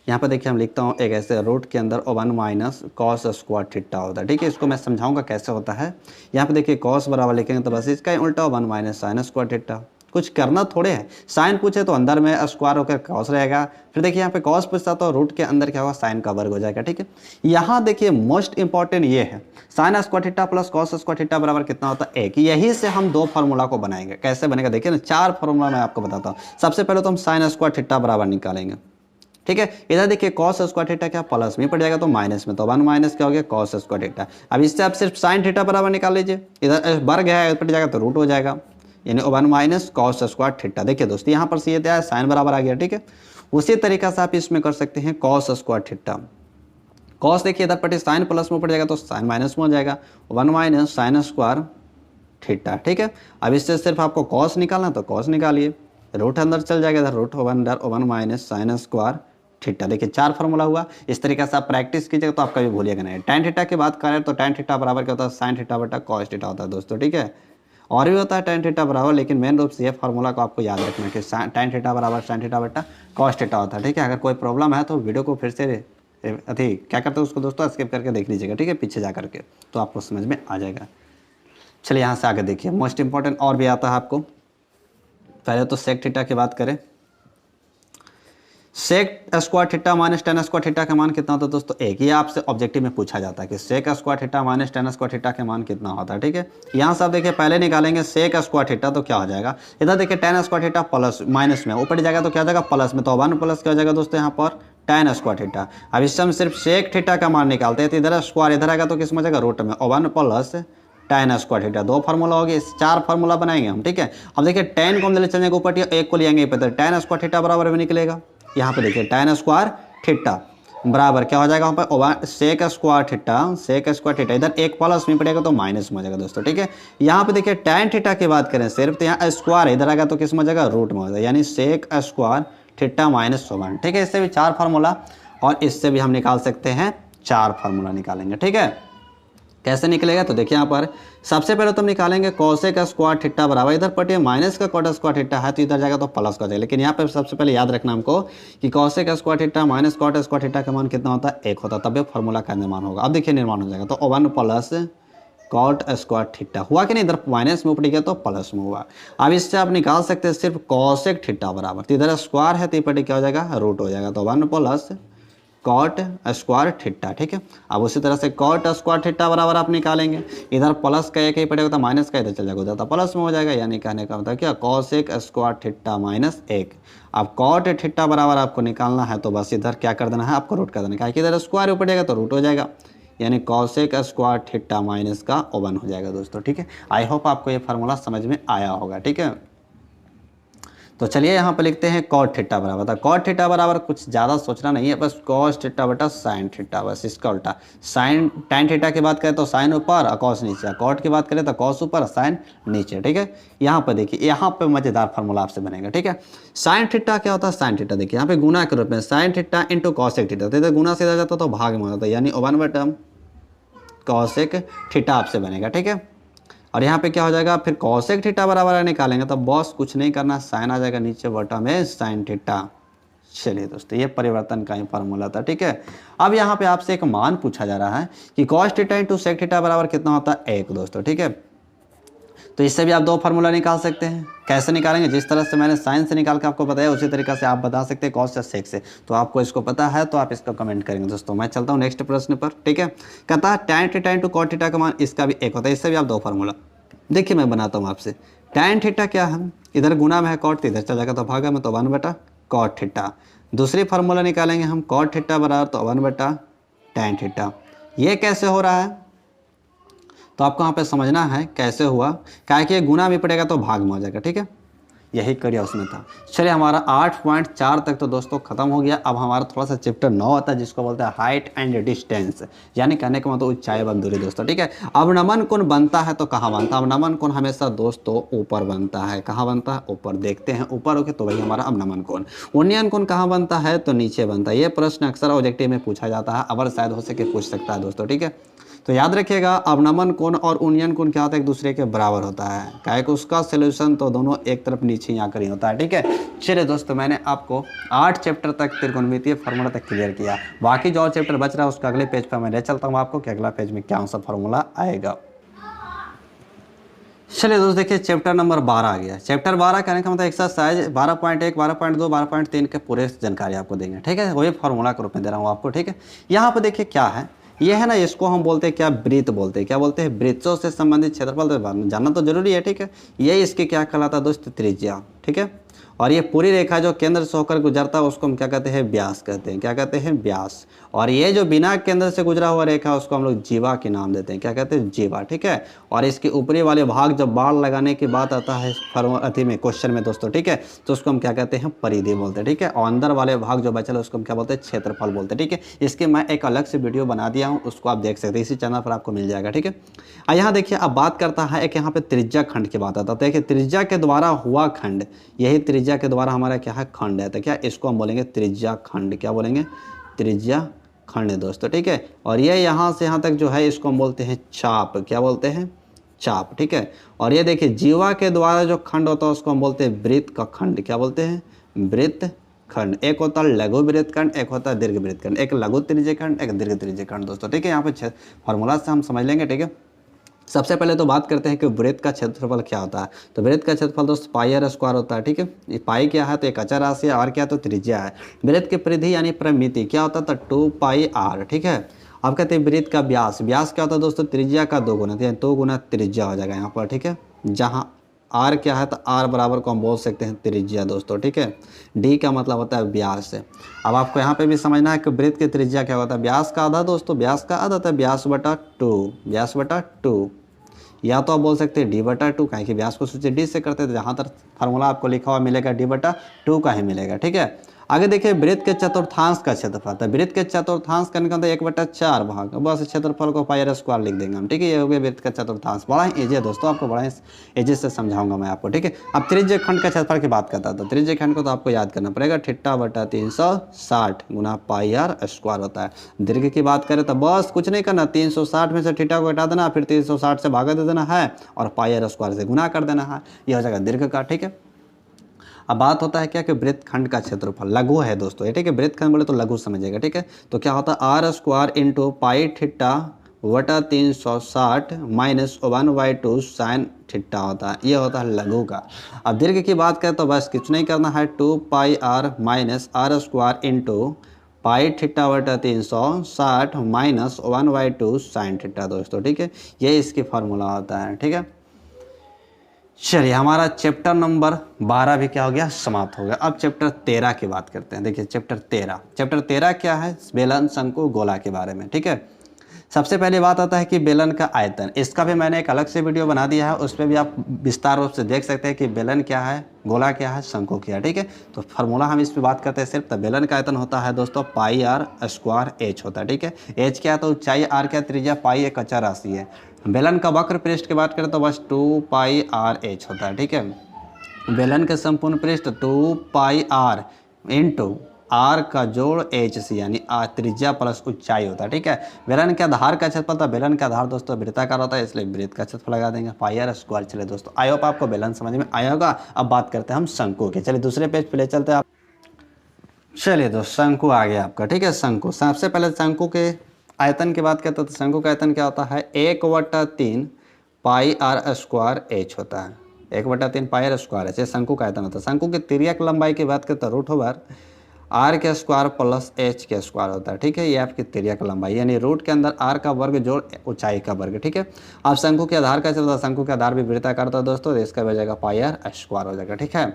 [SPEAKER 1] यहाँ पे देखिए हम लिखता हूँ एक ऐसे रूट के अंदर 1 माइनस कॉस स्क्वायर थीटा होता है, ठीक है। इसको मैं समझाऊंगा कैसे होता है। यहाँ पे देखिए कॉस बराबर लिखेंगे तो बस इसका ही उल्टा 1 माइनस साइन स्क्वायर थीटा। कुछ करना थोड़े है, साइन पूछे तो अंदर में स्क्वायर होकर कॉस रहेगा, फिर देखिए यहाँ पे कॉस पूछता तो रूट के अंदर क्या होगा, साइन का वर्ग हो जाएगा, ठीक है। यहाँ देखिए मोस्ट इंपॉर्टेंट ये है, sign square theta plus cos square theta बराबर कितना होता है 1। यही से हम 2 फार्मूला को बनाएंगे। कैसे बनेगा देखिए ना, 4 फार्मूला मैं आपको बताता हूँ। सबसे पहले तो हम साइन स्क्वायर थीटा बराबर निकालेंगे, ठीक है। इधर देखिए कॉस स्क्वायर थीटा क्या प्लस में पड़ जाएगा तो माइनस में, तो 1 माइनस क्या हो गया कॉस स्क्वायर थीटा। अब इससे आप सिर्फ साइन थीटा बराबर निकाल लीजिए, इधर वर्ग है पड़ जाएगा तो रूट हो जाएगा, यानी 1 माइनस कॉस स्क्वायर थीटा। देखिए दोस्तों यहाँ पर ये है साइन बराबर आ गया, ठीक है। उसी तरीका से आप इसमें कर सकते हैं कॉस स्क्वायर थीटा। कॉस देखिए इधर पटे साइन प्लस में पड़ जाएगा तो साइन माइनस में हो जाएगा, 1 माइनस साइन स्क्वायर थीटा, ठीक है। अब इससे सिर्फ आपको कॉस निकालना तो कॉस निकालिए, रूट अंदर चल जाएगा, इधर root 1 minus sine square theta. देखिए 4 फार्मूला हुआ। इस तरीके से आप प्रैक्टिस कीजिएगा तो आप कभी भूलिएगा नहीं। tan थीटा की बात करें तो tan थीटा बराबर क्या होता है, साइन थीटा बटा कॉस थीटा होता है दोस्तों, ठीक है। और भी होता है tan थीटा बराबर, लेकिन मेन रूप से ये फार्मूला को आपको याद रखना है कि tan थीटा बराबर साइन थीटा बटा कॉस थीटा होता है, ठीक है। अगर कोई प्रॉब्लम है तो वीडियो को फिर से अभी क्या करते हैं उसको दोस्तों स्किप करके देख लीजिएगा, ठीक है, पीछे जा करके, तो आपको समझ में आ जाएगा। चलिए यहाँ से आगे देखिए, मोस्ट इंपॉर्टेंट और भी आता है आपको। पहले तो सेक थीटा की बात करें, sec square theta minus tan square theta का मान कितना होता है दोस्तों 1। ये आपसे ऑब्जेक्टिव में पूछा जाता है कि sec square theta minus tan square theta का मान कितना होता है, ठीक है। यहाँ से आप देखिए पहले निकालेंगे सेक स्क्वायर थीटा तो क्या हो जाएगा, इधर देखिए ten square theta plus minus में ऊपर जाएगा तो क्या हो जाएगा प्लस में, तो 1 प्लस क्या हो जाएगा दोस्तों यहाँ पर टेन स्क्वायर थीटा। अब इससे हम सिर्फ सेक थीटा का मान निकालते हैं तो इधर स्क्वायर इधर आएगा तो किस में जाएगा रूट में, 1 plus ten square theta. 2 formula हो गए, 4 फार्मूला बनाएंगे हम, ठीक है। अब देखिए टेन को हम ले चलेंगे ऊपर, एक को ले आएंगे पे, टेन स्क्वायर थीटा बराबर में निकलेगा। यहाँ पे देखिए टेन स्क्वायर थीटा बराबर क्या हो जाएगा, वहाँ पर सेक स्क्वायर थीटा इधर एक प्लस में पड़ेगा तो माइनस में हो जाएगा दोस्तों, ठीक है। यहाँ पे देखिए tan थीटा की बात करें सिर्फ तो यहाँ स्क्वायर इधर आएगा तो किस में हो जाएगा रूट में हो जाएगा, यानी सेक स्क्वायर थीटा माइनस 1, ठीक है। इससे भी 4 फार्मूला और इससे भी हम निकाल सकते हैं 4 फार्मूला निकालेंगे, ठीक है। कैसे निकलेगा तो देखिए यहाँ पर सबसे पहले तो हम निकालेंगे कोसेक स्क्वायर थीटा बराबर, इधर पटिए माइनस का कॉट स्क्वायर थीटा है तो इधर जाएगा तो प्लस का जाएगा, लेकिन यहाँ पे सबसे पहले याद रखना हमको कि cosec square theta minus cot square theta का मान कितना होता है 1 होता है, तब फार्मूला का निर्माण होगा। अब देखिए निर्माण हो जाएगा तो 1 प्लस कॉट स्क्वायर थीटा हुआ कि नहीं, इधर माइनस में ऊपर गया तो प्लस में हुआ। अब इससे आप निकाल सकते हैं सिर्फ कोसेक थीटा बराबर, तो इधर स्क्वायर है तो पटे क्या हो जाएगा रूट हो जाएगा, तो 1 प्लस कॉट स्क्वायर थीटा, ठीक है। अब उसी तरह से कॉट स्क्वायर थीटा बराबर आप निकालेंगे, इधर प्लस का एक ही पड़ेगा तो माइनस का इधर चल जाएगा तो प्लस में हो जाएगा, यानी कहने का मतलब क्या कोसेक स्क्वायर थीटा माइनस 1। अब कॉट थीटा बराबर आपको निकालना है तो बस इधर क्या कर देना है आपको रूट कर देना है, कि इधर स्क्वायर ऊपर जाएगा तो रूट हो जाएगा, यानी कोसेक स्क्वायर थीटा माइनस का 1 हो जाएगा दोस्तों, ठीक है। आई होप आपको ये फार्मूला समझ में आया होगा, ठीक है। तो चलिए यहाँ पे लिखते हैं कॉट थीटा बराबर था, कॉट थीटा बराबर कुछ ज़्यादा सोचना नहीं है, बस कॉस थीटा बटा साइन थीटा, बस इसका उल्टा। साइन tan थीटा की बात करें तो साइन ऊपर और कॉस नीचे, कॉट की बात करें तो कॉस ऊपर और साइन नीचे, ठीक है। यहाँ पे देखिए यहाँ पे मज़ेदार फार्मूला आपसे बनेगा, ठीक है। साइन थीटा क्या होता है, साइन थीटा देखिए यहाँ पे गुना के रूप में sine theta into cosec theta, तो इधर गुना से इधर जाता तो भाग में होता है, यानी 1 बटा कॉसेक थीटा आपसे बनेगा, ठीक है। और यहाँ पे क्या हो जाएगा फिर कॉसेक थीटा बराबर निकालेंगे तो बॉस कुछ नहीं करना, साइन आ जाएगा नीचे बटा में साइन थीटा। चलिए दोस्तों ये परिवर्तन का ही फार्मूला था, ठीक है। अब यहाँ पे आपसे एक मान पूछा जा रहा है कि cos theta into sec theta बराबर कितना होता है 1 दोस्तों, ठीक है। तो इससे भी आप 2 फार्मूला निकाल सकते हैं। कैसे निकालेंगे, जिस तरह से मैंने साइन से निकाल के आपको बताया उसी तरीका से आप बता सकते हैं कॉस या सेक से। तो आपको इसको पता है तो आप इसको कमेंट करेंगे दोस्तों। मैं चलता हूँ नेक्स्ट प्रश्न पर, ठीक है। कहता है tan theta into cot theta का मान इसका भी 1 होता है, इससे भी आप 2 फार्मूला देखिए मैं बनाता हूँ आपसे। tan थीटा क्या है, इधर गुना में है कॉट तो इधर चल जाएगा तो भागा में, तो 1 बटा कॉट थीटा। दूसरी फार्मूला निकालेंगे हम कॉट थीटा बराबर तो 1 बटा tan थीटा। ये कैसे हो रहा है तो आपको यहाँ पे समझना है कैसे हुआ, क्या कि गुना भी पड़ेगा तो भाग में हो जाएगा, ठीक है। यही करिए उसमें था। चलिए हमारा 8.4 तक तो दोस्तों खत्म हो गया। अब हमारा थोड़ा सा चैप्टर 9 आता है जिसको बोलते हैं हाइट एंड डिस्टेंस, यानी कहने का मतलब ऊंचाई व दूरी दोस्तों, ठीक है। अब नमन कोण बनता है तो कहाँ बनता है, अब नमन कोण हमेशा दोस्तों ऊपर बनता है। कहाँ बनता है, ऊपर। देखते हैं ऊपर होके तो वही हमारा अब नमन कोण। उन्नयन कोण कहाँ बनता है तो नीचे बनता है। ये प्रश्न अक्सर ऑब्जेक्टिव में पूछा जाता है, अवर शायद हो सके पूछ सकता है दोस्तों, ठीक है। तो याद रखिएगा अवनमन कोण और उन्नयन कोण क्या होता है, एक दूसरे के बराबर होता है। क्या कि उसका सोल्यूशन तो दोनों एक तरफ नीचे यहाँ कर ही होता है। ठीक है, चलिए दोस्तों, मैंने आपको 8 चैप्टर तक त्रिकोणमितीय फार्मूला तक क्लियर किया। बाकी जो चैप्टर बच रहा है उसका अगले पेज पर मैं ले चलता हूँ आपको कि अगला पेज में क्या सा फार्मूला आएगा। चलिए दोस्तों, देखिए चैप्टर नंबर 12 आ गया। चैप्टर 12 कहने का मतलब एक्सरसाइज 12.1, 12.2, 12.3 के पूरे जानकारी आपको देंगे। ठीक है, वही फार्मूला के रूप में दे रहा हूँ आपको। ठीक है, यहाँ पर देखिए क्या है, ये है ना, इसको हम बोलते हैं क्या, वृत्त बोलते हैं। क्या बोलते हैं, वृत्तों से संबंधित क्षेत्रफल तो जानना तो जरूरी है। ठीक है, ये इसके क्या कहलाता है दोस्त, त्रिज्या। ठीक है, और ये पूरी रेखा जो केंद्र से होकर गुजरता है उसको हम क्या कहते हैं, व्यास कहते हैं। क्या कहते हैं, व्यास। और ये जो बिना केंद्र से गुजरा हुआ रेखा उसको हम लोग जीवा के नाम देते हैं। क्या कहते हैं, जीवा। ठीक है, और इसके ऊपरी वाले भाग जब बाढ़ लगाने की बात आता है अति में क्वेश्चन में दोस्तों, ठीक है, तो उसको हम क्या कहते हैं, परिधि बोलते हैं। ठीक है, और अंदर वाले भाग जो बचल उसको हम क्या बोलते हैं, क्षेत्रफल बोलते हैं। ठीक है, इसके मैं एक अलग से वीडियो बना दिया हूँ, उसको आप देख सकते हैं, इसी चैनल पर आपको मिल जाएगा। ठीक है, यहाँ देखिए अब बात करता है एक यहाँ पे त्रिज्या खंड की बात आता है। देखिए त्रिज्या के द्वारा हुआ खंड, यही त्रिज्या के द्वारा हमारा क्या है, खंड है। तो क्या इसको हम बोलेंगे त्रिज्या खंड। क्या बोलेंगे, त्रिज्या खंड दोस्तों। ठीक है, और ये यहाँ से यहाँ तक जो है इसको हम बोलते हैं चाप। क्या बोलते हैं, चाप। ठीक है, और ये देखिए जीवा के द्वारा जो खंड होता है उसको हम बोलते हैं वृत्त का खंड। क्या बोलते हैं, वृत्त खंड। एक होता है लघु वृत्त खंड, एक होता है दीर्घ वृत्त खंड। एक लघु त्रिज्य खंड, एक दीर्घ त्रिज्य खंड दोस्तों। ठीक है, यहाँ पे फॉर्मूला से हम समझ लेंगे। ठीक है, सबसे पहले तो बात करते हैं कि वृत्त का क्षेत्रफल क्या होता है। तो वृत्त का क्षेत्रफल दोस्त पाई आर स्क्वायर होता है। ठीक है, ये पाई क्या है, तो एक अचर राशि है, और क्या तो त्रिज्या है। वृत्त की परिधि यानी परिमिति क्या होता है, तो 2 पाई आर। ठीक है, अब कहते हैं वृत्त का व्यास। व्यास क्या होता है दोस्तों, त्रिज्या का 2 गुना, यानी 2 गुना त्रिज्या हो जाएगा यहाँ पर। ठीक है, जहाँ आर क्या है, तो आर बराबर को हम बोल सकते हैं त्रिज्या दोस्तों। ठीक है, डी का मतलब होता है व्यास से। अब आपको यहाँ पे भी समझना है कि वृत्त की त्रिज्या क्या होता है, व्यास का आधा दोस्तों, व्यास का आधा होता है व्यास बटा 2, व्यास बटा 2, या तो आप बोल सकते हैं डी बटा 2, कहीं कि व्यास को सूची डी से करते थे, जहाँ तक फार्मूला आपको लिखा हुआ मिलेगा डी बटा 2 का ही मिलेगा। ठीक है, आगे देखिए वृत्त के चतुर्थांश का क्षेत्रफल। तो वृत्त के चतुर्थांश करने का 1/4 भाग, बस क्षेत्रफल को पाई आर स्क्वायर लिख देंगे हम। ठीक है, ये हो गया वृत्त का चतुर्थांश। बड़ा ही ईजी है दोस्तों, आपको बड़ा ही ईजी से समझाऊंगा मैं आपको। ठीक है, अब त्रिज्य खंड का क्षेत्रफल की बात करता था। त्रिज्य खंड को तो आपको याद करना पड़ेगा, थीटा बटा 360 गुना पाई आर स्क्वायर होता है। दीर्घ की बात करें तो बस कुछ नहीं करना, 360 में से थीटा को हटा देना, फिर 360 से भागा दे देना है और पाई आर स्क्वायर से गुना कर देना है, ये हो जाएगा दीर्घ का। ठीक है, अब बात होता है क्या कि वृत्त खंड का क्षेत्रफल लघु है दोस्तों ये। ठीक है, वृत्त खंड बोले तो लघु समझिएगा। ठीक है, तो क्या होता है, R square into pi theta बटा 360 माइनस 1/2 साइन थीटा होता है, ये होता है लघु का। अब दीर्घ की बात करें तो बस कुछ नहीं करना है, 2 pi R minus R square into pi theta बटा 360 माइनस 1/2 साइन थीटा दोस्तों। ठीक है, ये इसकी फार्मूला होता है। ठीक है, चलिए हमारा चैप्टर नंबर 12 भी क्या हो गया, समाप्त हो गया। अब चैप्टर 13 की बात करते हैं। देखिए चैप्टर 13 क्या है, बेलन शंकु गोला के बारे में। ठीक है, सबसे पहले बात आता है कि बेलन का आयतन। इसका भी मैंने एक अलग से वीडियो बना दिया है, उस पर भी आप विस्तार रूप से देख सकते हैं कि बेलन क्या है, गोला क्या है, शंकु क्या है। ठीक है, तो फार्मूला हम इस पर बात करते हैं सिर्फ। तो बेलन का आयतन होता है दोस्तों पाई आर स्क्वायर एच होता है। ठीक है, एच क्या है तो ऊंचाई, आर क्या त्रिज्या, पाई एक अचर राशि है। बेलन का वक्र पृष्ठ की बात करें तो बस 2 पाई आर एच होता है। ठीक है, बेलन के संपूर्ण पृष्ठ 2 पाई आर इंटू आर का जोड़ एच सी यानी त्रिज्या प्लस ऊंचाई होता है। ठीक है, बेलन के आधार का क्षेत्रफल था, बेलन का आधार दोस्तों वृत्ताकार होता है, इसलिए वृत्त का क्षेत्रफल लगा देंगे पाई आर स्क्वायर। चलिए दोस्तों, आई होप आपको बेलन समझ में आया होगा। अब बात करते हैं हम शंकु की। चलिए दूसरे पेज पे ले चलते हैं आप। चलिए दोस्त, शंकु आ गया आपका। ठीक है, शंकु, सबसे पहले शंकु के आयतन की बात करते हैं। तो शंकु का आयतन क्या होता है, 1/3 पाई आर स्क्वायर एच होता है। 1/3 पाई आर स्क्वायर एच शंकु का आयतन होता है। शंकु की तिर्यक लंबाई की बात करते हैं, रूट ओवर आर के स्क्वायर प्लस एच के स्क्वायर होता है। ठीक है, ये आपकी तिर्यक लंबाई यानी रूट के अंदर आर का वर्ग जोड़ ऊंचाई का वर्ग। ठीक है, अब शंकु के आधार का चलता है, शंकु के आधार भी वृत्ताकार होता है दोस्तों, तो इसका हो जाएगा पाई आर स्क्वायर हो जाएगा। ठीक है,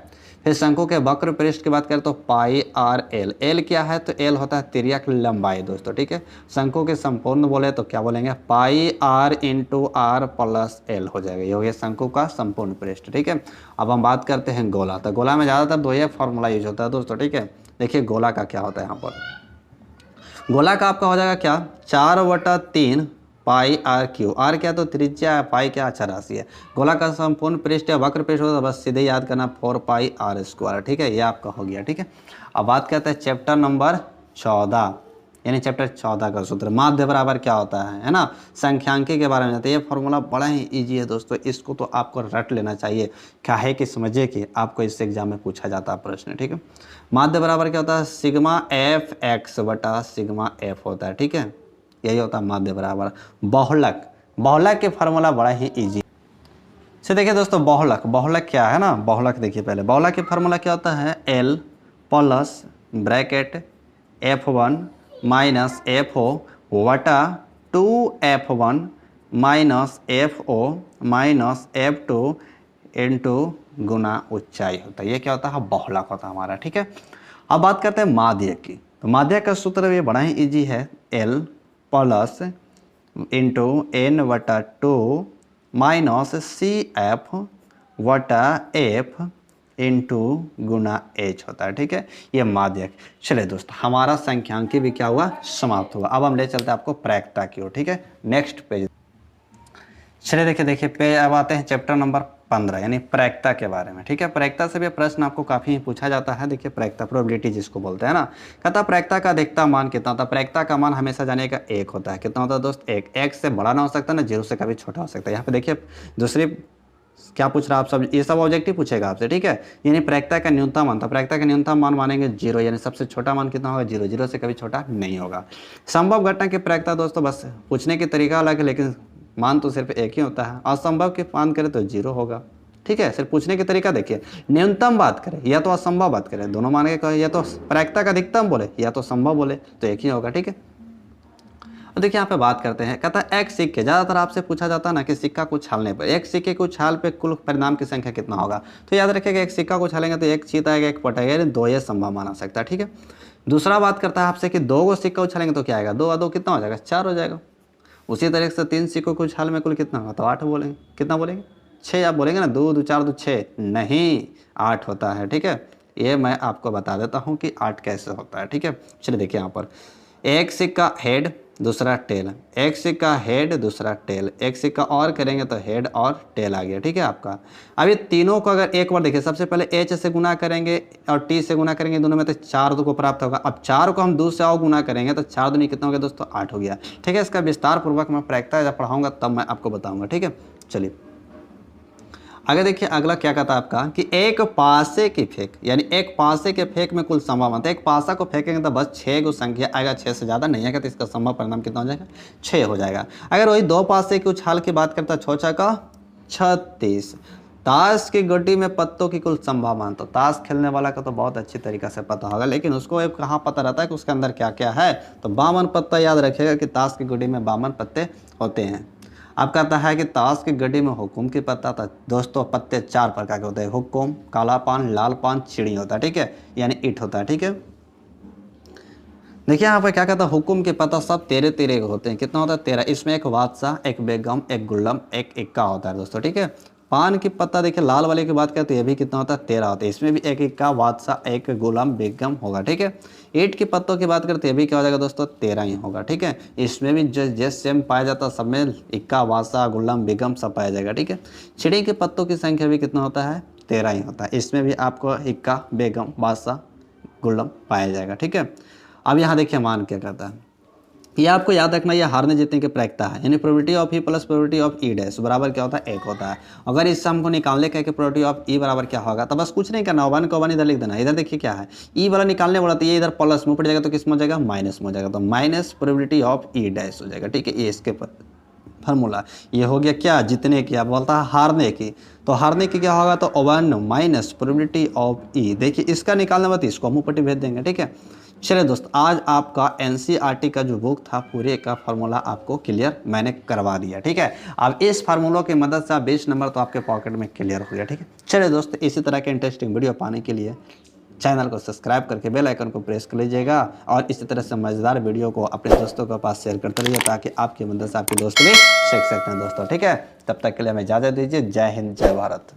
[SPEAKER 1] फिर शंकु के वक्र पृष्ठ की बात करें तो पाई आर एल। एल क्या है, तो एल होता है तिर्यक लंबाई दोस्तों। ठीक है, शंकु के संपूर्ण बोले तो क्या बोलेंगे, pi R into R plus L हो जाएगा, ये हो गया शंकु का संपूर्ण पृष्ठ। ठीक है, अब हम बात करते हैं गोला। तो गोला में ज़्यादातर दो ही फॉर्मूला यूज होता है दोस्तों। ठीक है, देखिए गोला का क्या होता है यहाँ पर, गोला का आपका हो जाएगा क्या, 4/3 पाई आर क्यू। आर क्या तो त्रिज्या है, पाई क्या अचर राशि है। गोला का संपूर्ण पृष्ठ या वक्र पृष्ठ होता है, बस सीधे याद करना 4 पाई आर स्क्वायर। ठीक है, ये आपका हो गया। ठीक है, अब बात करते हैं चैप्टर नंबर 14। यानी चैप्टर 14 का सूत्र माध्य बराबर क्या होता है ना, संख्यांकी के बारे में जाता है। ये फॉर्मूला बड़ा ही ईजी है दोस्तों, इसको तो आपको रट लेना चाहिए, क्या है कि समझिए कि आपको इससे एग्जाम में पूछा जाता है प्रश्न, ठीक है। माध्य बराबर क्या होता है, सिग्मा एफ एक्स बटा सिग्मा एफ होता है, ठीक है, यही होता है माध्य बराबर। बहुलक, बहुलक के फार्मूला बड़ा ही ईजी से देखिए दोस्तों, बहुलक, बहुलक क्या है ना, बहुलक देखिए पहले, बहुलक के फार्मूला क्या होता है, L plus bracket F1 minus FO वटा 2F1 minus FO minus F2 into गुना ऊंचाई होता है। ये क्या होता है, बहुलक होता है हमारा, ठीक है। अब बात करते हैं माध्य की, तो माध्य का सूत्र ये बड़ा ही इजी है, L प्लस इंटू एन वटा 2 माइनस CF वटा F इंटू गुना H होता है, ठीक है, ये माध्यक। चलिए दोस्तों, हमारा संख्यांकी भी क्या हुआ, समाप्त हुआ। अब हम ले चलते हैं आपको प्रायिकता की ओर, ठीक है, नेक्स्ट पेज। चलिए देखिए पे अब आते हैं चैप्टर नंबर 15 यानी प्रायिकता के बारे में, ठीक है। प्रायिकता से भी प्रश्न आपको काफ़ी पूछा जाता है। देखिए प्रायिकता, प्रोबेबिलिटी जिसको बोलते हैं ना, कहता प्रायिकता का अधिकतम मान कितना होता है। प्रायिकता का मान हमेशा जाने का 1 होता है। कितना होता है दोस्त, 1। 1 से बड़ा ना हो सकता ना, 0 से कभी छोटा हो सकता है। यहाँ पे देखिए दूसरी क्या पूछ रहा है, आप सब ये सब ऑब्जेक्टिव पूछेगा आपसे, ठीक है। यानी प्रायिकता का न्यूनतम मान, तो प्रायिकता का न्यूनतम मान मानेंगे 0, यानी सबसे छोटा मान कितना होगा, 0। 0 से कभी छोटा नहीं होगा। संभव घटना की प्रायिकता दोस्तों, बस पूछने के तरीका अलग है, लेकिन मान तो सिर्फ एक ही होता है। असंभव के मान करें तो 0 होगा, ठीक है। सिर्फ पूछने के तरीका देखिए, न्यूनतम बात करें या तो असंभव बात करें, दोनों मान के कहें, या तो प्रायिकता का अधिकतम बोले या तो संभव बोले, तो एक ही होगा, ठीक है। और देखिए यहाँ पे बात करते हैं, कहता है एक सिक्के, ज़्यादातर आपसे पूछा जाता है ना कि सिक्का को छालने पर, एक सिक्के को छाल पे कुल परिणाम की संख्या कितना होगा। तो याद रखिएगा, एक सिक्का को छालेंगे तो एक चीत आएगा, एक पट आएगा, यानी 2 ये संभव माना सकता है, ठीक है। दूसरा बात करता है आपसे कि 2 को सिक्का उछालेंगे तो क्या आएगा, 2 और 2 कितना हो जाएगा, 4 हो जाएगा। उसी तरीके से 3 सिक्कों को छाल में कुल कितना होगा, तो 8 बोलेंगे। कितना बोलेंगे, 6 आप बोलेंगे ना, 2 2 4 2 6 नहीं, 8 होता है, ठीक है। ये मैं आपको बता देता हूँ कि 8 कैसे होता है, ठीक है। चलिए देखिए यहाँ पर, एक सिक्का हेड दूसरा टेल, एक सिक्का हेड दूसरा टेल, एक सिक्का और करेंगे तो हेड और टेल आ गया, ठीक है आपका। अब ये तीनों को अगर एक बार देखिए, सबसे पहले H से गुना करेंगे और T से गुना करेंगे, दोनों में तो 4 को प्राप्त होगा। अब 4 को हम 2 से और गुना करेंगे तो 4 दूनी कितना हो गया दोस्तों, 8 हो गया, ठीक है। इसका विस्तार पूर्वक मैं प्रायिकता जब पढ़ाऊंगा तब मैं आपको बताऊंगा, ठीक है। चलिए आगे देखिए, अगला क्या कहता है आपका कि एक पासे की फेंक, यानी एक पासे के फेंक में कुल संभव है। एक पासा को फेंकेंगे तो बस 6 को संख्या आएगा, 6 से ज़्यादा नहीं आएगा, तो इसका संभव परिणाम कितना हो जाएगा, 6 हो जाएगा। अगर वही 2 पासे की उछाल की बात करता है, 6 का 36। ताश की गोटी में पत्तों की कुल संभव मान, तो ताश खेलने वाला का तो बहुत अच्छी तरीके से पता होगा, लेकिन उसको एक कहाँ पता रहता है कि उसके अंदर क्या क्या है। तो 52 पत्ता याद रखिएगा कि ताश की गोटी में 52 पत्ते होते हैं। अब कहता है कि ताश की गड्डी में हुकुम की पत्ता था दोस्तों, पत्ते 4 प्रकार के होते हैं, हुकुम, काला पान, लाल पान, चिड़ी होता है, ठीक है, यानी ईट होता है, ठीक है। देखिए यहाँ पर क्या कहता है, हुकुम के पत्ता सब 13 होते हैं। कितना होता है, 13। इसमें एक बादशाह, एक बेगम, एक गुल्लम, एक इक्का होता है दोस्तों, ठीक है। पान की पत्ता देखिए, लाल वाले की बात करें तो ये भी कितना होता है, 13 होता है। इसमें भी एक इक्का, बादशाह, एक गुलाम, बेगम होगा, ठीक है। ईंट की पत्तों की बात करें तो ये भी क्या हो जाएगा दोस्तों, 13 ही होगा, ठीक है। इसमें भी जो सेम पाया जाता है, सब में इक्का, बादशाह, गुलाम, बेगम सब पाया जाएगा, ठीक है। चिड़ी के पत्तों की संख्या भी कितना होता है, 13 ही होता है। इसमें भी आपको इक्का, बेगम, बादशाह, गुलाम पाया जाएगा, ठीक है। अब यहाँ देखिए मान क्या कहता है, ये आपको याद रखना, ये हारने जीतने की प्रायिकता है, यानी probability of E plus probability of E dash बराबर क्या होता है, 1 होता है। अगर इससे हमको निकालने का है कि प्रोबेबिलिटी ऑफ ई बराबर क्या होगा, तो बस कुछ नहीं करना, 1 को 1 इधर लिख देना। इधर देखिए क्या है, ई वाला निकालने वाला, तो ये इधर प्लस में पड़ जाएगा, तो किस में हो जाएगा, माइनस में हो जाएगा, तो minus probability of E dash हो जाएगा, ठीक है। ये इसके फार्मूला ये हो गया क्या, जीतने की। अब बोलता है हारने की, तो हारने की क्या होगा, तो 1 माइनस प्रोबेबिलिटी ऑफ ई। देखिए इसका निकालने में तो इसको हम ऊपर भेज देंगे, ठीक है। चलिए दोस्त, आज आपका एनसीईआरटी का जो बुक था पूरे का फार्मूला आपको क्लियर मैंने करवा दिया, ठीक है। अब इस फार्मूलों की मदद से 20 नंबर तो आपके पॉकेट में क्लियर हो गया, ठीक है। चलिए दोस्त, इसी तरह के इंटरेस्टिंग वीडियो पाने के लिए चैनल को सब्सक्राइब करके बेल आइकन को प्रेस कर लीजिएगा, और इसी तरह से मज़ेदार वीडियो को अपने दोस्तों के पास शेयर करते रहिए, ताकि आपकी मदद से आपके दोस्त भी सीख सकते हैं दोस्तों, ठीक है। तब तक के लिए हमें इजाज़त दीजिए। जय हिंद, जय भारत।